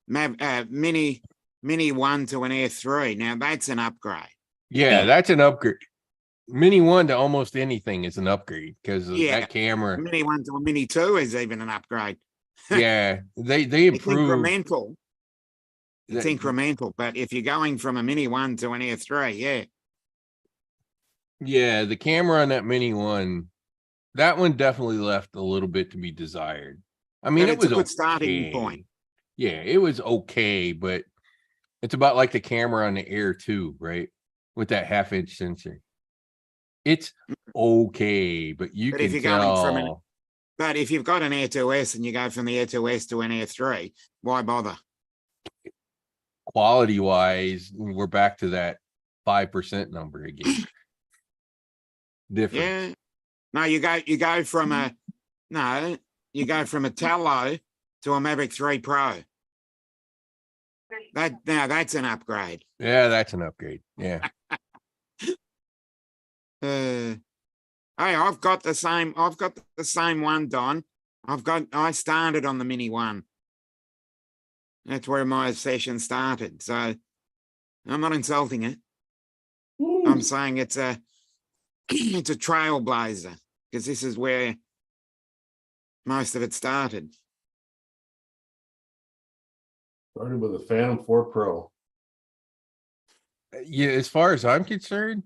Mini 1 to an Air 3. Now that's an upgrade. Yeah, that's an upgrade. Mini 1 to almost anything is an upgrade because of Yeah. that camera. Mini 1 to a Mini 2 is even an upgrade. Yeah, they It's improve. incremental. It's That- incremental, but if you're going from a Mini 1 to an Air 3, yeah. Yeah, the camera on that Mini 1, that one definitely left a little bit to be desired. I mean, But it it's a was good starting okay. point. Yeah, it was okay, but it's about like the camera on the Air 2, right? With that 1/2-inch sensor. It's okay, but you But if can you're going from tell. But if you've got an Air 2S and you go from the Air 2S to an Air 3, why bother? Quality wise, we're back to that 5% number again. Difference. Yeah. No, you go from a Tello to a Mavic 3 Pro. That's an upgrade. Yeah, that's an upgrade. Yeah. Hey, I've got the same one, Don. I started on the Mini 1. That's where my session started. So I'm not insulting it. I'm saying it's a trailblazer because this is where most of it started. Started with a Phantom 4 Pro. Yeah, as far as I'm concerned,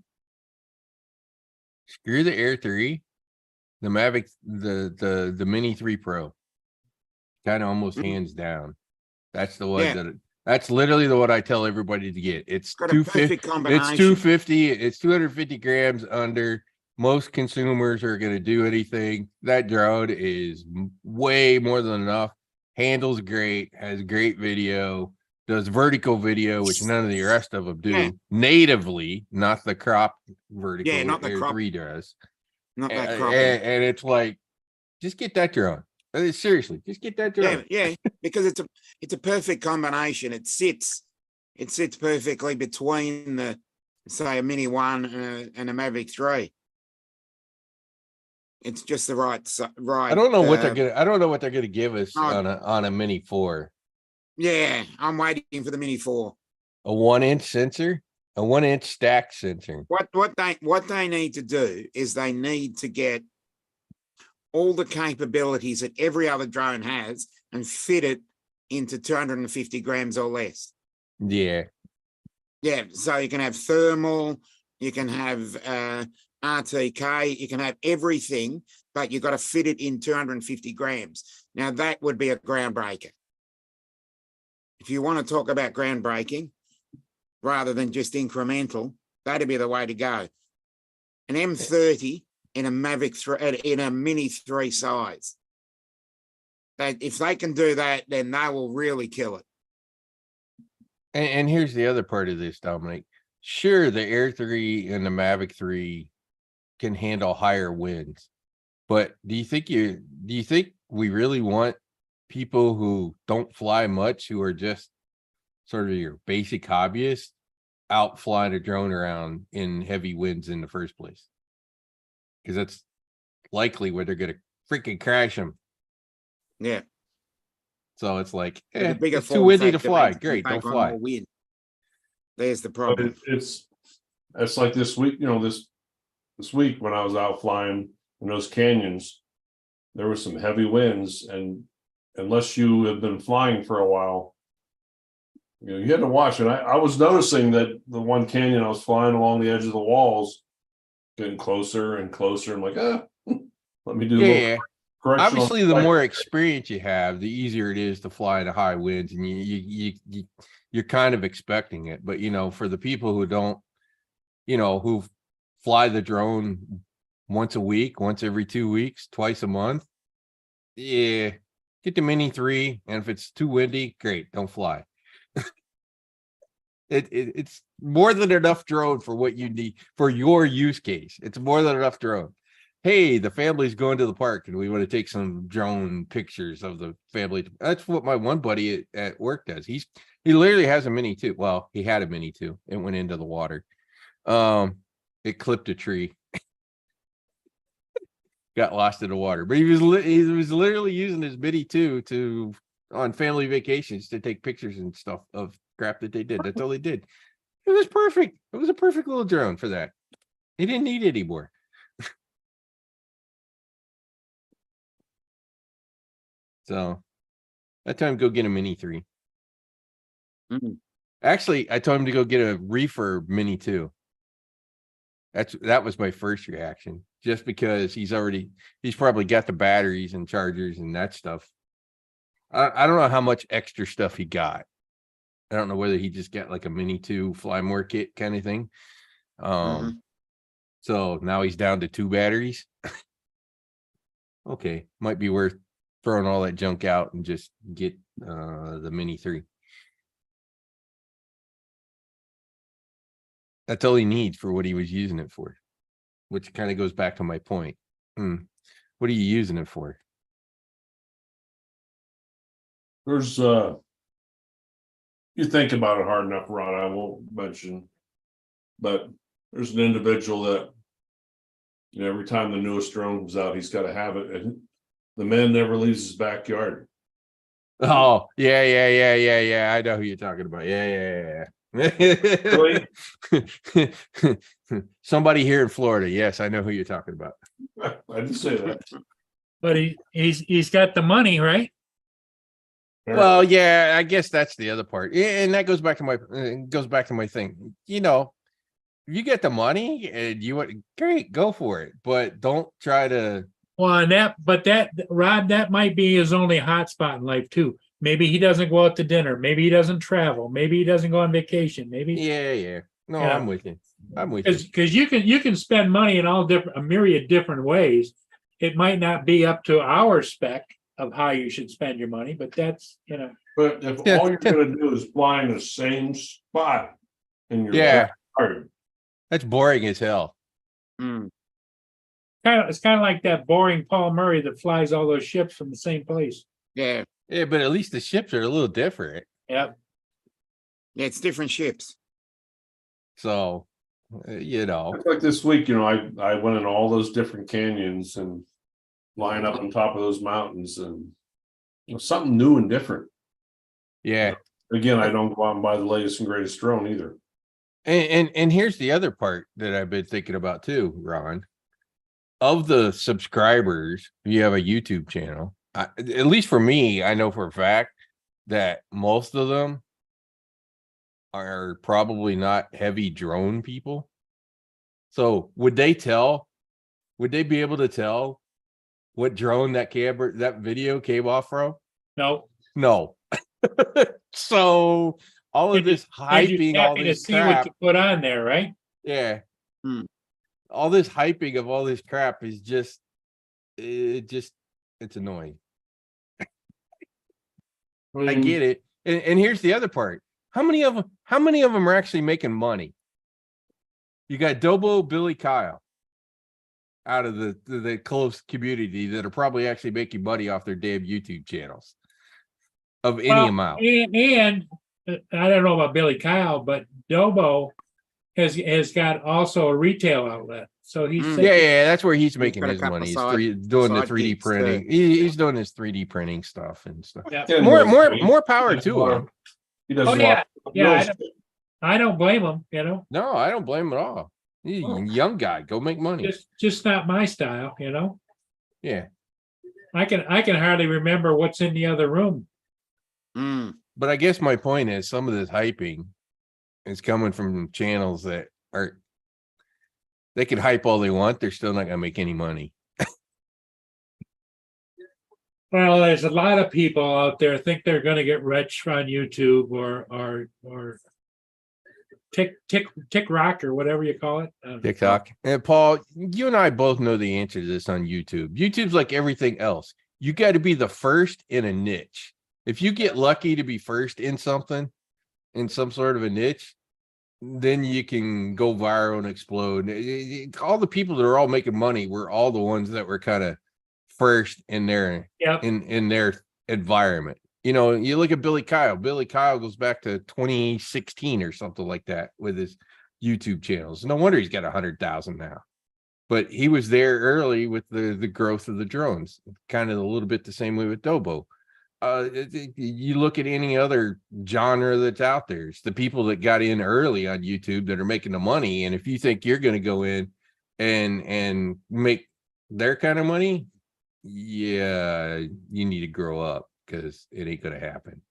screw the Air 3, the Mavic, the Mini 3 Pro. Kind of almost hands down. That's the one Yeah. that's literally the one I tell everybody to get. It's Got a 250. perfect combination. It's 250. It's 250 grams under. Most consumers are going to do anything. That drone is way more than enough. Handles great, has great video, does vertical video, which none of the rest of them do Yeah. natively, not the crop vertical. Yeah, not the Air crop. 3 does. Not that And, cropping. and it's like, just get that drone. Seriously, just get that drone. Yeah, because it's a perfect combination. It sits perfectly between the, say, a Mini 1 and a Mavic 3. It's just the right. I don't know what they're gonna give us Oh. on a Mini 4. Yeah, I'm waiting for the Mini 4. A 1-inch sensor, a 1-inch stack sensor. What they need to do is they need to get all the capabilities that every other drone has and fit it into 250 grams or less. Yeah. Yeah, so you can have thermal, you can have RTK, you can have everything, but you've got to fit it in 250 grams. Now that would be a groundbreaker. If you want to talk about groundbreaking rather than just incremental, that'd be the way to go. An M30 in a Mavic 3, in a Mini 3 size. That if they can do that, then they will really kill it. And here's the other part of this, Dominic. Sure, the Air 3 and the Mavic 3 can handle higher winds. But do you think we really want people who don't fly much, who are just sort of your basic hobbyists, out flying a drone around in heavy winds in the first place? Because that's likely where they're gonna freaking crash them. Yeah. So it's like, With a bigger it's too form windy to factor fly. makes it Great, take don't on fly. more wind. There's the But problem. it's like this week, this week when I was out flying in those canyons, there was some heavy winds, and unless you have been flying for a while, you had to watch it. I was noticing that the one canyon I was flying along the edge of the walls, getting closer and closer. I'm like, let me do a little Yeah. correctional Obviously, the flight. more experience you have, the easier it is to fly in high winds, and you're kind of expecting it. But for the people who don't, who fly the drone once a week, once every 2 weeks, twice a month, yeah, get the Mini 3, and if it's too windy, great, don't fly. It's more than enough drone for what you need for your use case. It's more than enough drone. Hey, the family's going to the park and we want to take some drone pictures of the family. That's what my one buddy at work does. He literally has a Mini 2. Well, he had a Mini 2. It went into the water. It clipped a tree. Got lost in the water. But he was literally using his Mini 2 on family vacations to take pictures and stuff of crap that they did. That's all they did. It was perfect. It was a perfect little drone for that. He didn't need it anymore. So I told him to go get a Mini 3. Mhm. Actually, I told him to go get a refurb Mini 2. That was my first reaction, just because he's probably got the batteries and chargers and that stuff. I don't know how much extra stuff he got. I don't know whether he just got like a Mini 2 fly more kit kind of thing. So now he's down to 2 batteries. Okay, might be worth throwing all that junk out and just get the Mini 3. That's all he needs for what he was using it for, which kind of goes back to my point. What are you using it for? There's you think about it hard enough, Ron, I won't mention, but there's an individual that every time the newest drone comes out, he's got to have it, and the man never leaves his backyard. Oh, yeah. I know who you're talking about. Yeah. Really? Somebody here in Florida. Yes, I know who you're talking about. I didn't say that. But he's got the money, right? Well, yeah, I guess that's the other part. Yeah, and that goes back to my thing. If you get the money and you want, great, go for it. But don't try to. Well, Rod, that might be his only hotspot in life too. Maybe he doesn't go out to dinner. Maybe he doesn't travel. Maybe he doesn't go on vacation. Maybe. Yeah. No, Yeah. I'm with you. Because you can spend money in a myriad different ways. It might not be up to our spec of how you should spend your money, but that's But if all you're gonna do is fly in the same spot in your backyard, that's boring as hell. It's kind of like that boring Paul Murray that flies all those ships from the same place. Yeah. Yeah, but at least the ships are a little different. Yeah. Yeah, it's different ships. So, it's like this week, I went in all those different canyons and lying up on top of those mountains, and something new and different. Yeah. Again, I don't go out and buy the latest and greatest drone either. And here's the other part that I've been thinking about too, Ron. Of the subscribers, you have a YouTube channel. At least for me, I know for a fact that most of them are probably not heavy drone people. So would they be able to tell what drone that video came off from? No. So all of this hyping, all this see what you put on there, right? Yeah. All this hyping of all this crap is it's annoying. I get it. And here's the other part. How many of them are actually making money? You got Dobo, Billy Kyle out of the close community that are probably actually making money off their damn YouTube channels of any Well, amount. And I don't know about Billy Kyle, but Dobo has got also a retail outlet. So he's Mm. Yeah, that's where he's making got a his couple money. He's side- doing the side 3D gigs, printing. yeah. He's doing his 3D printing stuff and stuff. Yeah. Ken More, does more, great. more power He does a to lot him. of- He does Oh, a yeah. lot. Yeah, I don't blame him, you know, No, I don't blame him at all. He's a young guy. Go make money. just not my style, you know. Yeah. I can hardly remember what's in the other room. Mm. But I guess my point is some of this hyping is coming from channels that are, they can hype all they want. They're still not gonna make any money. Well, there's a lot of people out there think they're gonna get rich on YouTube or TikTok or whatever you call it. TikTok. And Paul, you and I both know the answer to this on YouTube. YouTube's like everything else. You got to be the first in a niche. If you get lucky to be first in something, in some sort of a niche, then you can go viral and explode. All the people that are all making money were all the ones that were kind of first in their Yep. in their environment. You know, you look at Billy Kyle. Billy Kyle goes back to 2016 or something like that with his YouTube channels. No wonder he's got 100,000 now. But he was there early with the growth of the drones. Kind of a little bit the same way with Dobo. You look at any other genre that's out there, it's the people that got in early on YouTube that are making the money. And if you think you're going to go in and make their kind of money, yeah, you need to grow up because it ain't going to happen.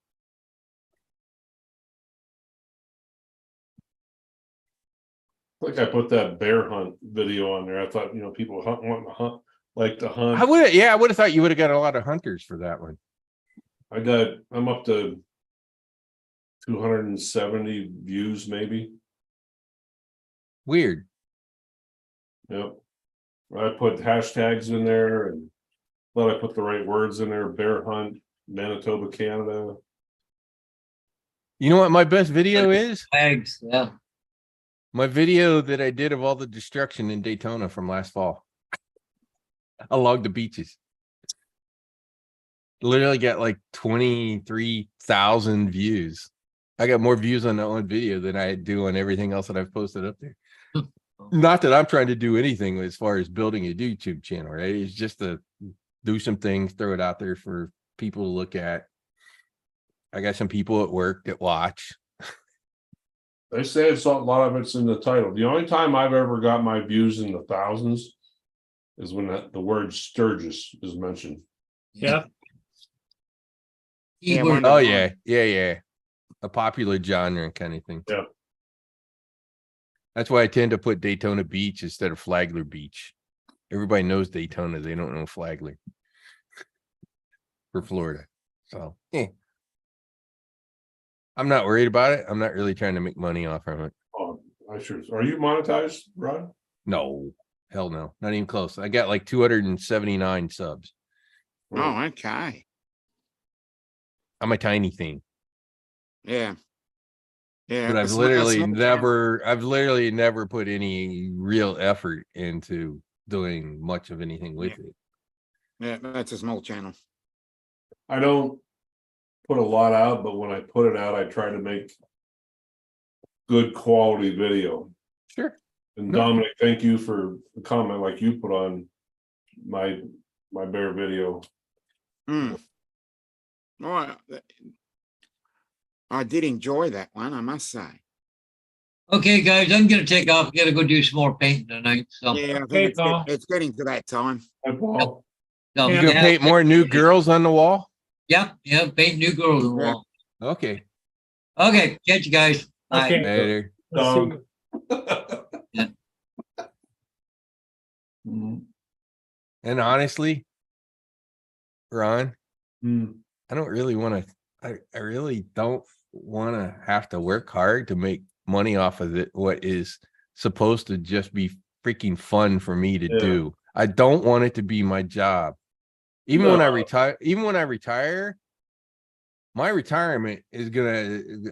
I think I put that bear hunt video on there. I thought, people want to hunt, like to hunt. I would have thought you would have got a lot of hunters for that one. I'm up to 270 views, maybe. Weird. Yep. I put hashtags in there and thought I put the right words in there. Bear hunt, Manitoba, Canada. You know what my best video is? Thanks, yeah. My video that I did of all the destruction in Daytona from last fall. Along the beaches. Literally got like 23,000 views. I got more views on that one video than I do on everything else that I've posted up there. Not that I'm trying to do anything as far as building a YouTube channel, right? It's just to do some things, throw it out there for people to look at. I got some people at work that watch. They say it's a lot of it's in the title. The only time I've ever got my views in the thousands is when the word Sturgis is mentioned. Yeah. Yeah, Keyword. Oh yeah. A popular genre kind of thing. Yeah. That's why I tend to put Daytona Beach instead of Flagler Beach. Everybody knows Daytona. They don't know Flagler for Florida. So I'm not worried about it. I'm not really trying to make money off of it. Oh, I sure. Are you monetized, Rod? No, hell no, not even close. I got like 279 subs. Oh, okay. I'm a tiny thing, Yeah. Yeah. but a I've small literally never put any real effort into doing much of anything with it. Yeah, that's a small channel. I don't put a lot out, but when I put it out, I try to make good quality video. Sure. And No. Dominic, thank you for the comment like you put on my bear video. Mm. Well, I did enjoy that one, I must say. Okay, guys, I'm gonna take off. I gotta go do some more painting tonight, so. Yeah, I Okay, think Paul. it's getting to that time. Hi, Paul. so You gonna paint more new girls on the wall? Yeah, paint new girls on the wall. Okay. Okay, catch you guys. Bye. Okay. Later. Let's see. Mm, And honestly, Ron, mm. I don't really want to, I really don't want to have to work hard to make money off of it. What is supposed to just be freaking fun for me to Yeah. do. I don't want it to be my job. Even when I No. retire, my retirement is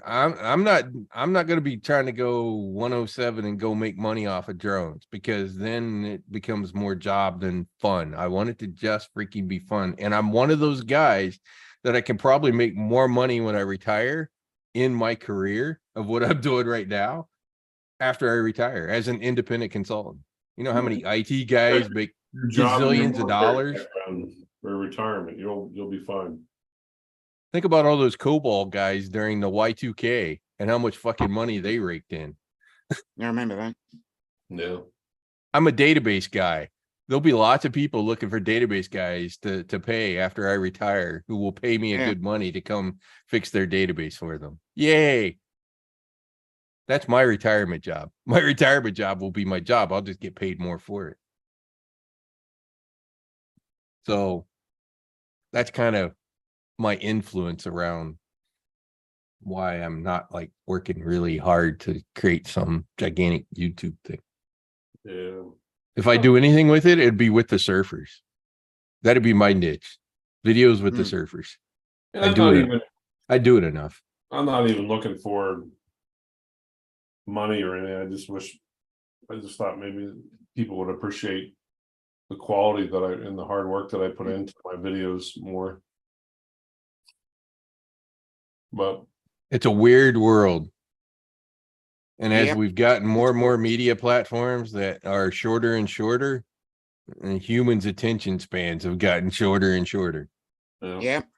I'm not gonna be trying to go 107 and go make money off of drones, because then it becomes more job than fun. I want it to just freaking be fun. And I'm one of those guys that I can probably make more money when I retire in my career of what I'm doing right now after I retire as an independent consultant. You know how many IT guys make Your job and your gazillions of military dollars? background For retirement, you'll be fine. Think about all those COBOL guys during the Y2K and how much fucking money they raked in. I remember that. Yeah. I'm a database guy. There'll be lots of people looking for database guys to pay after I retire who will pay me a Yeah. good money to come fix their database for them. Yay. That's my retirement job. My retirement job will be my job. I'll just get paid more for it. So that's kind of my influence around why I'm not like working really hard to create some gigantic YouTube thing. Yeah. If I do anything with it, it'd be with the surfers. That'd be my niche. Videos with the surfers. And I do it enough. I'm not even looking for money or anything. I just thought maybe people would appreciate the quality and the hard work that I put into my videos more. But It's a weird world. And as Yep. we've gotten more and more media platforms that are shorter and shorter, and humans' attention spans have gotten shorter and shorter. Yep.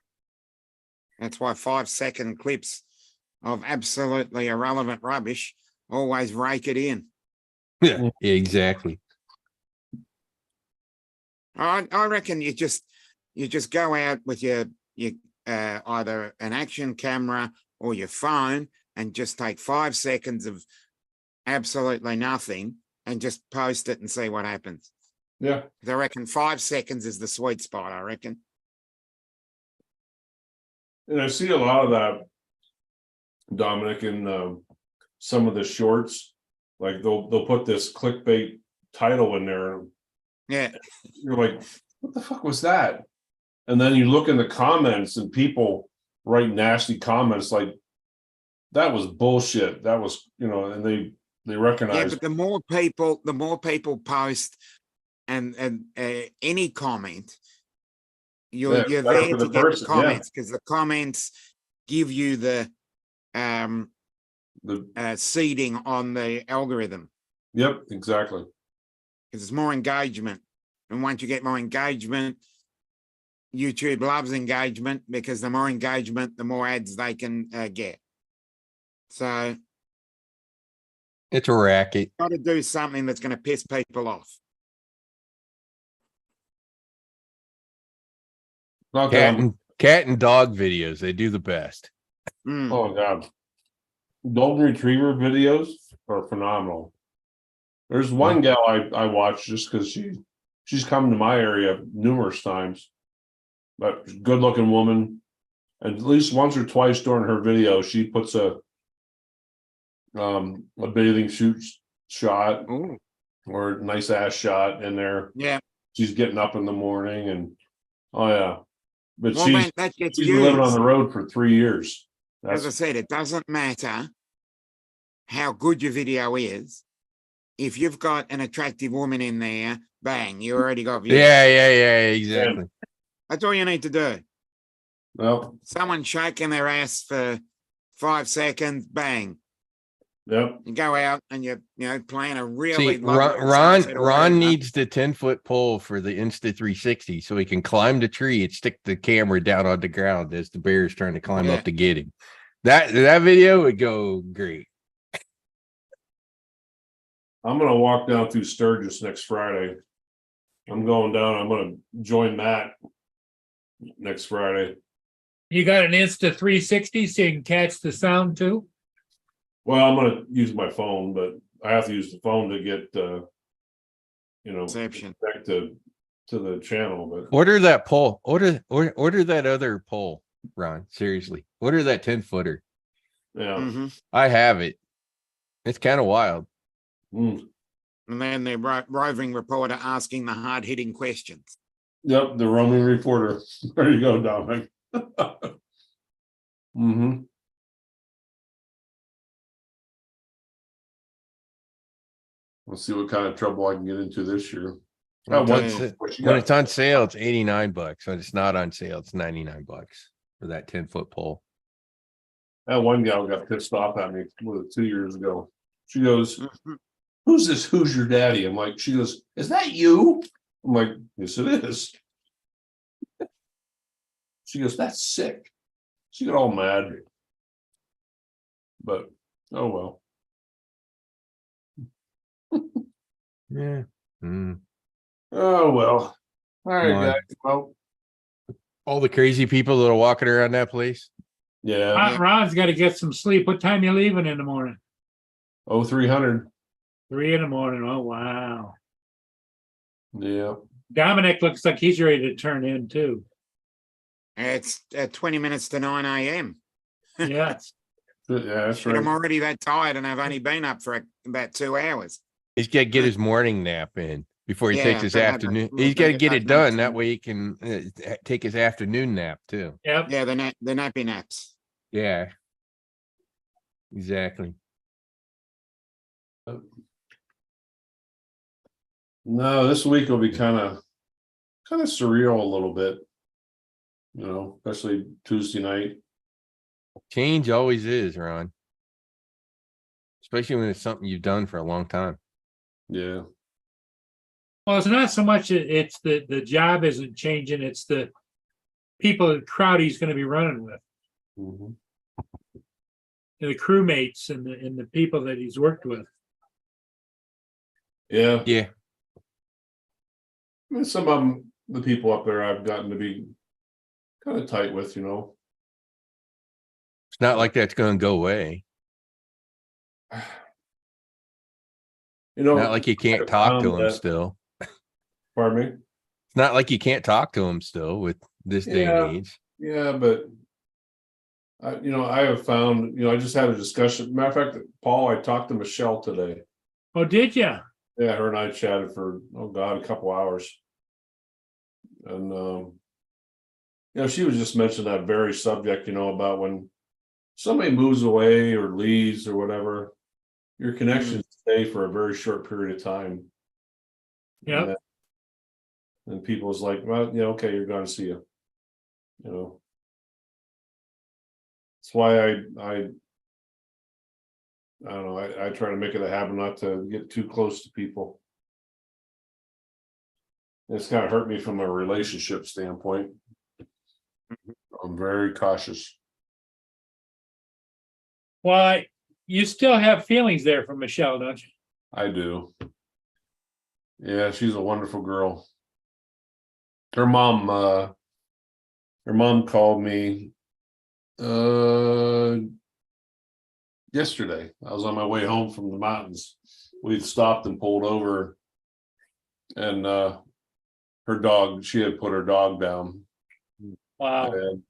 That's why 5-second clips of absolutely irrelevant rubbish always rake it in. Yeah, exactly. I reckon you just go out with your either an action camera or your phone and just take 5 seconds of absolutely nothing and just post it and see what happens. yeah, I reckon 5 seconds is the sweet spot, I reckon. and I see a lot of that, Dominic, in some of the shorts. Like they'll put this clickbait title in there. Yeah. You're like, what the fuck was that? And then you look in the comments and people write nasty comments like, that was bullshit. That was, and they Yeah, recognize. but the more people post and any comment, you're Yeah, there better for to the get person, the yeah. comments, because the comments give you the The seeding on the algorithm, Yep, exactly. because it's more engagement. And once you get more engagement, YouTube loves engagement, because the more engagement, the more ads they can get. So It's a racket. got to do something that's going to piss people off. Not that Cat and dog videos, they do the best. Mm. Oh god. Golden Retriever videos are phenomenal. There's one gal I watch just because she's come to my area numerous times. But good looking woman. At least once or twice during her video, she puts a bathing suit shot Ooh. or a nice ass shot in there. Yeah. She's getting up in the morning and oh yeah. But Well, she's that gets been living on used. the road for 3 years. As I said, it doesn't matter how good your video is. If you've got an attractive woman in there, bang, you already got views. Yeah, exactly. That's all you need to do. Well, Someone shaking their ass for 5 seconds, bang. yep. You go out and you're playing a really See, lovely Ron sunset or Ron whatever. needs the 10-foot pole for the Insta360 so he can climb the tree and stick the camera down on the ground as the bear is trying to climb Yeah. up to get him. That video would go great. I'm gonna walk down through Sturgis next Friday. I'm going down. I'm gonna join Matt next Friday. You got an Insta360 so you can catch the sound too? Well, I'm gonna use my phone, but I have to use the phone to get Perception. back to the channel. But Order that pole. Order that other pole, Ron. Seriously. Order that 10-footer. yeah. Mhm. I have it. It's kind of wild. Mm. And then the roving reporter asking the hard-hitting questions. Yep, the roaming reporter. There you go, Dominic. Mm-hmm. Let's see what kind of trouble I can get into this year. When Oh, it's one- on- what you when got? it's on sale, it's 89 bucks. When it's not on sale, it's 99 bucks for that 10-foot pole. That one gal got pissed off at me, what, 2 years ago. She goes, Mhm. who's this? Who's your daddy? I'm like, she goes, is that you? I'm like, yes, it is. She goes, that's sick. She got all mad. But, oh well. Yeah. Mm. Oh, well. All right, Come on. guys. Well, All the crazy people that are walking around that place. yeah. Ron's got to get some sleep. What time you leaving in the morning? Oh, 300. 3 in the morning. Oh, wow. Yeah. Dominic looks like he's ready to turn in too. It's 20 minutes to 9 a.m. Yes. Yeah, that's But I'm right. already that tired and I've only been up for about 2 hours. He's got to get his morning nap in before he Yeah, takes his but I- afternoon. but He's got to I get got it done. nothing. That way he can take his afternoon nap too. Yep. Yeah, the nappy naps. Yeah. Exactly. No, this week will be kind of surreal a little bit. You know, especially Tuesday night. Change always is, Ron. Especially when it's something you've done for a long time. Yeah. Well, it's not so much, it's the job isn't changing, it's the people, the crowd he's going to be running with, Mhm. the crewmates and the people that he's worked with. Yeah. Yeah. I mean, some of them, the people up there I've gotten to be kind of tight with, you know. It's not like that's going to go away. You know, Not like you can't I talk to found him that- still. Pardon me? It's not like you can't talk to him still with this day Yeah. and age. Yeah, but I have found, I just had a discussion. Matter of fact, Paul, I talked to Michelle today. Oh, did you? Yeah, her and I chatted for, oh God, a couple hours. And, she was just mentioning that very subject, about when somebody moves away or leaves or whatever, your connections stay for a very short period of time. Yep. And people's like, well, yeah, okay, you're going to see you. That's why I don't know, I try to make it a habit not to get too close to people. It's kind of hurt me from a relationship standpoint. I'm very cautious. Well, you still have feelings there for Michelle, don't you? I do. Yeah, she's a wonderful girl. Her mom called me yesterday. I was on my way home from the mountains. We'd stopped and pulled over, and her dog, she had put her dog down. Wow. And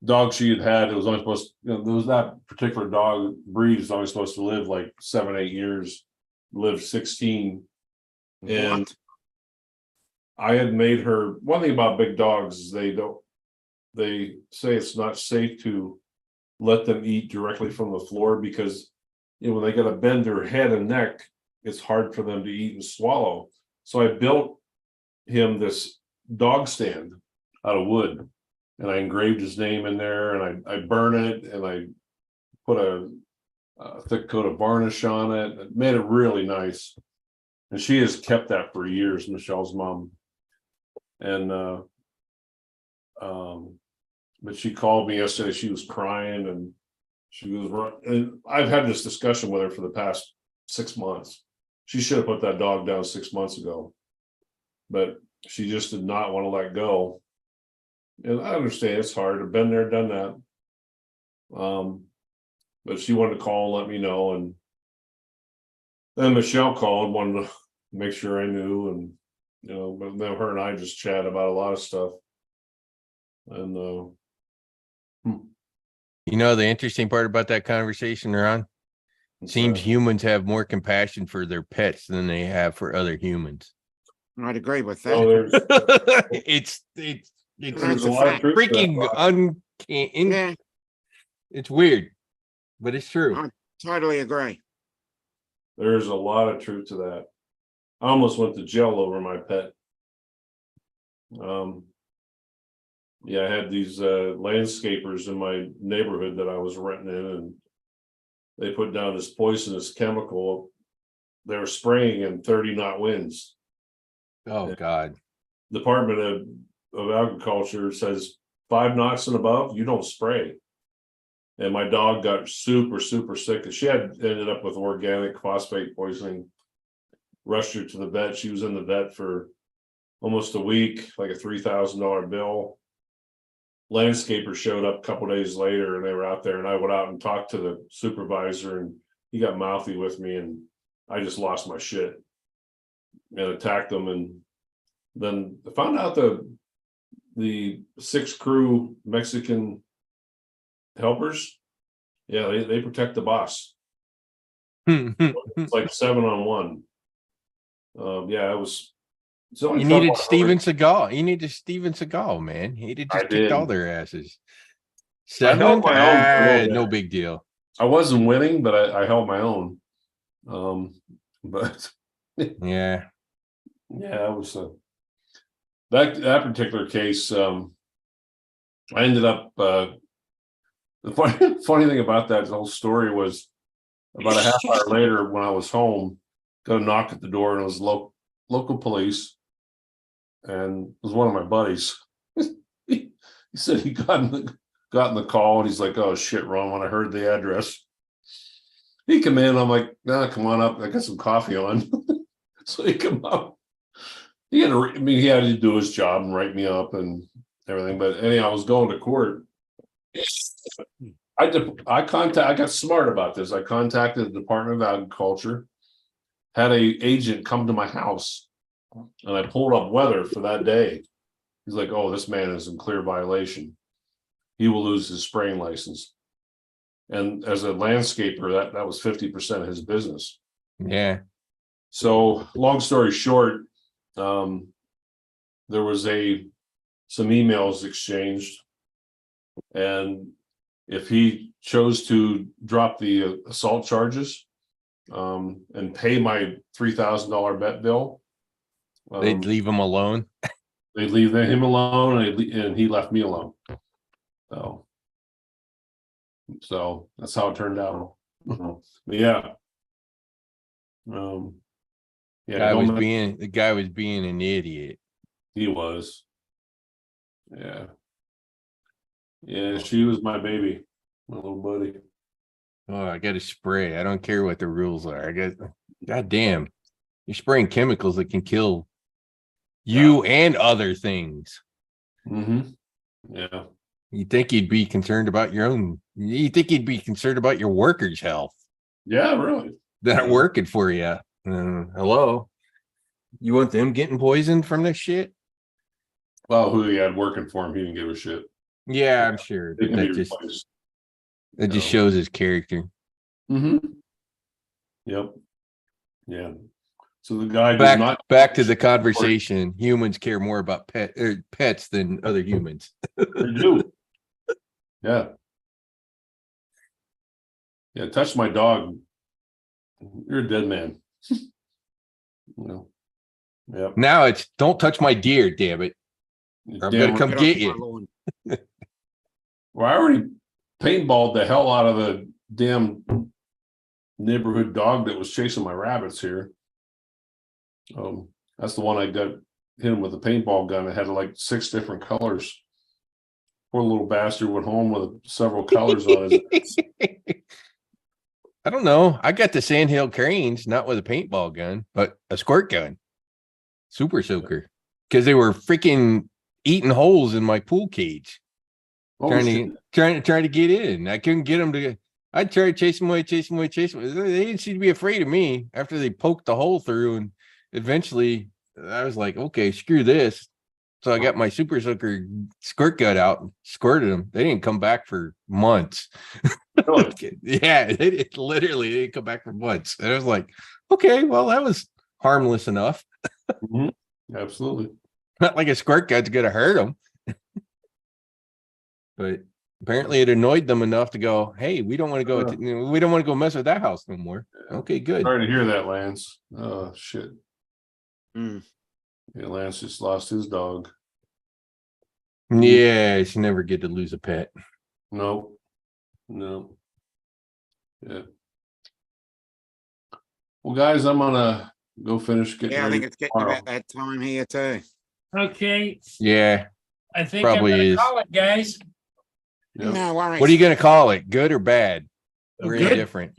dog she had, it was only supposed, there was that particular dog breed is only supposed to live like 7-8 years, lived 16. And What? I had made her, one thing about big dogs is they say it's not safe to let them eat directly from the floor because when they got to bend their head and neck, it's hard for them to eat and swallow. So I built him this dog stand out of wood, and I engraved his name in there, and I burn it, and I put a thick coat of varnish on it. It made it really nice. And she has kept that for years, Michelle's mom. And but she called me yesterday. She was crying, and she goes, and I've had this discussion with her for the past 6 months. She should have put that dog down 6 months ago, but she just did not want to let go. And I understand it's hard. I've been there, done that. But she wanted to call and let me know, and then Michelle called, wanted to make sure I knew, and but then her and I just chat about a lot of stuff. And The interesting part about that conversation, Ron, seems humans have more compassion for their pets than they have for other humans. I'd agree with oh, that. there's It's That's there's a a lot of fact. truth to that, freaking Bob. uncanny. Yeah, It's weird, but it's true. I totally agree. There's a lot of truth to that. I almost went to jail over my pet. Yeah, I had these landscapers in my neighborhood that I was renting in, and they put down this poisonous chemical. They were spraying in 30-knot winds. Oh, God. Department of Agriculture says 5 knots and above, you don't spray. And my dog got super sick, and she had ended up with organic phosphate poisoning. Rushed her to the vet. She was in the vet for almost a week, like a $3,000 bill. Landscaper showed up a couple days later, and they were out there, and I went out and talked to the supervisor, and he got mouthy with me, and I just lost my shit and attacked them. And then I found out the 6 crew Mexican helpers, yeah, they protect the boss. It's like 7-on-1. Yeah, it was. You needed Steven Seagal. You needed Steven Seagal, man. He'd have just kicked all their asses. 7, held my own for a little bit. no big deal. I wasn't winning, but I held my own. But Yeah. yeah, it was that particular case. I ended up. The funny thing about that whole story was about a half hour later, when I was home, got a knock at the door, and it was local police, and it was one of my buddies. He said he got in the call, and he's like, "Oh shit, Ron!" When I heard the address, he come in. I'm like, "Nah, come on up. I got some coffee on." So he come up. He had to do his job and write me up and everything. But anyhow, I was going to court. I got smart about this. I contacted the Department of Agriculture, had a agent come to my house, and I pulled up weather for that day. He's like, "Oh, this man is in clear violation. He will lose his spraying license." And as a landscaper, that was 50% of his business. Yeah. So long story short, there was some emails exchanged, and if he chose to drop the assault charges and pay my $3,000 vet bill, They'd leave him alone. They'd leave him alone, and he left me alone. So that's how it turned out. But yeah. Yeah, The guy was being an idiot. He was. Yeah. Yeah, she was my baby, my little buddy. Oh, I got to spray. I don't care what the rules are. God damn. You're spraying chemicals that can kill you and other things. Mm-hmm. Yeah. You think you'd be concerned about you think you'd be concerned about your workers' health. Yeah, really. That are working for you. Hello. You want them getting poisoned from this shit? Well, who he had working for him, he didn't give a shit. Yeah, I'm sure. They can That be just replaced. shows his character. Mm-hmm. Yep. Yeah. So the guy back to the conversation. Humans care more about pets than other humans. They do. Yeah. Yeah. Touch my dog. You're a dead man. Yeah. Now it's don't touch my deer, damn it. Or I'm gonna come get you. Well, I already paintballed the hell out of the damn neighborhood dog that was chasing my rabbits here. That's the one I got hit him with a paintball gun. It had like 6 different colors. Poor little bastard went home with several colors on his. I don't know. I got the Sandhill Cranes, not with a paintball gun, but a squirt gun. Super soaker. Because they were freaking eating holes in my pool cage. Trying to get in. I couldn't get them to. I tried to chase them away. They didn't seem to be afraid of me after they poked the hole through, and eventually I was like, okay, screw this. So I got my super soaker squirt gun out and squirted them. They didn't come back for months. Yeah, it literally they didn't come back for months. And I was like, okay, well, that was harmless enough. Mm-hmm. Absolutely. Not like a squirt gun's gonna hurt them. But apparently it annoyed them enough to go, hey, we don't want to go, we don't want to go mess with that house no more. Okay, good. Sorry to hear that, Lance. Oh, shit. Hmm. Yeah, Lance just lost his dog. Yeah, it's never good to lose a pet. Nope. No. Yeah. Well, guys, I'm gonna go finish getting Yeah, I think ready it's getting tomorrow. about that time here too. Okay, Yeah, I think I'm Probably gonna is. call it, guys. Yep. No worries. what are you gonna call it? Good or bad? We're Good. indifferent.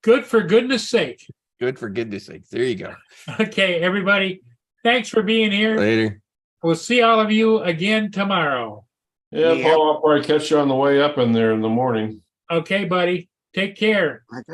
Good for goodness sake. Good for goodness sakes. There you go. Okay, everybody, thanks for being here. Later. We'll see all of you again tomorrow. Yeah, Yep. Paul, I'll probably catch you on the way up in there in the morning. Okay, buddy, take care. Okay.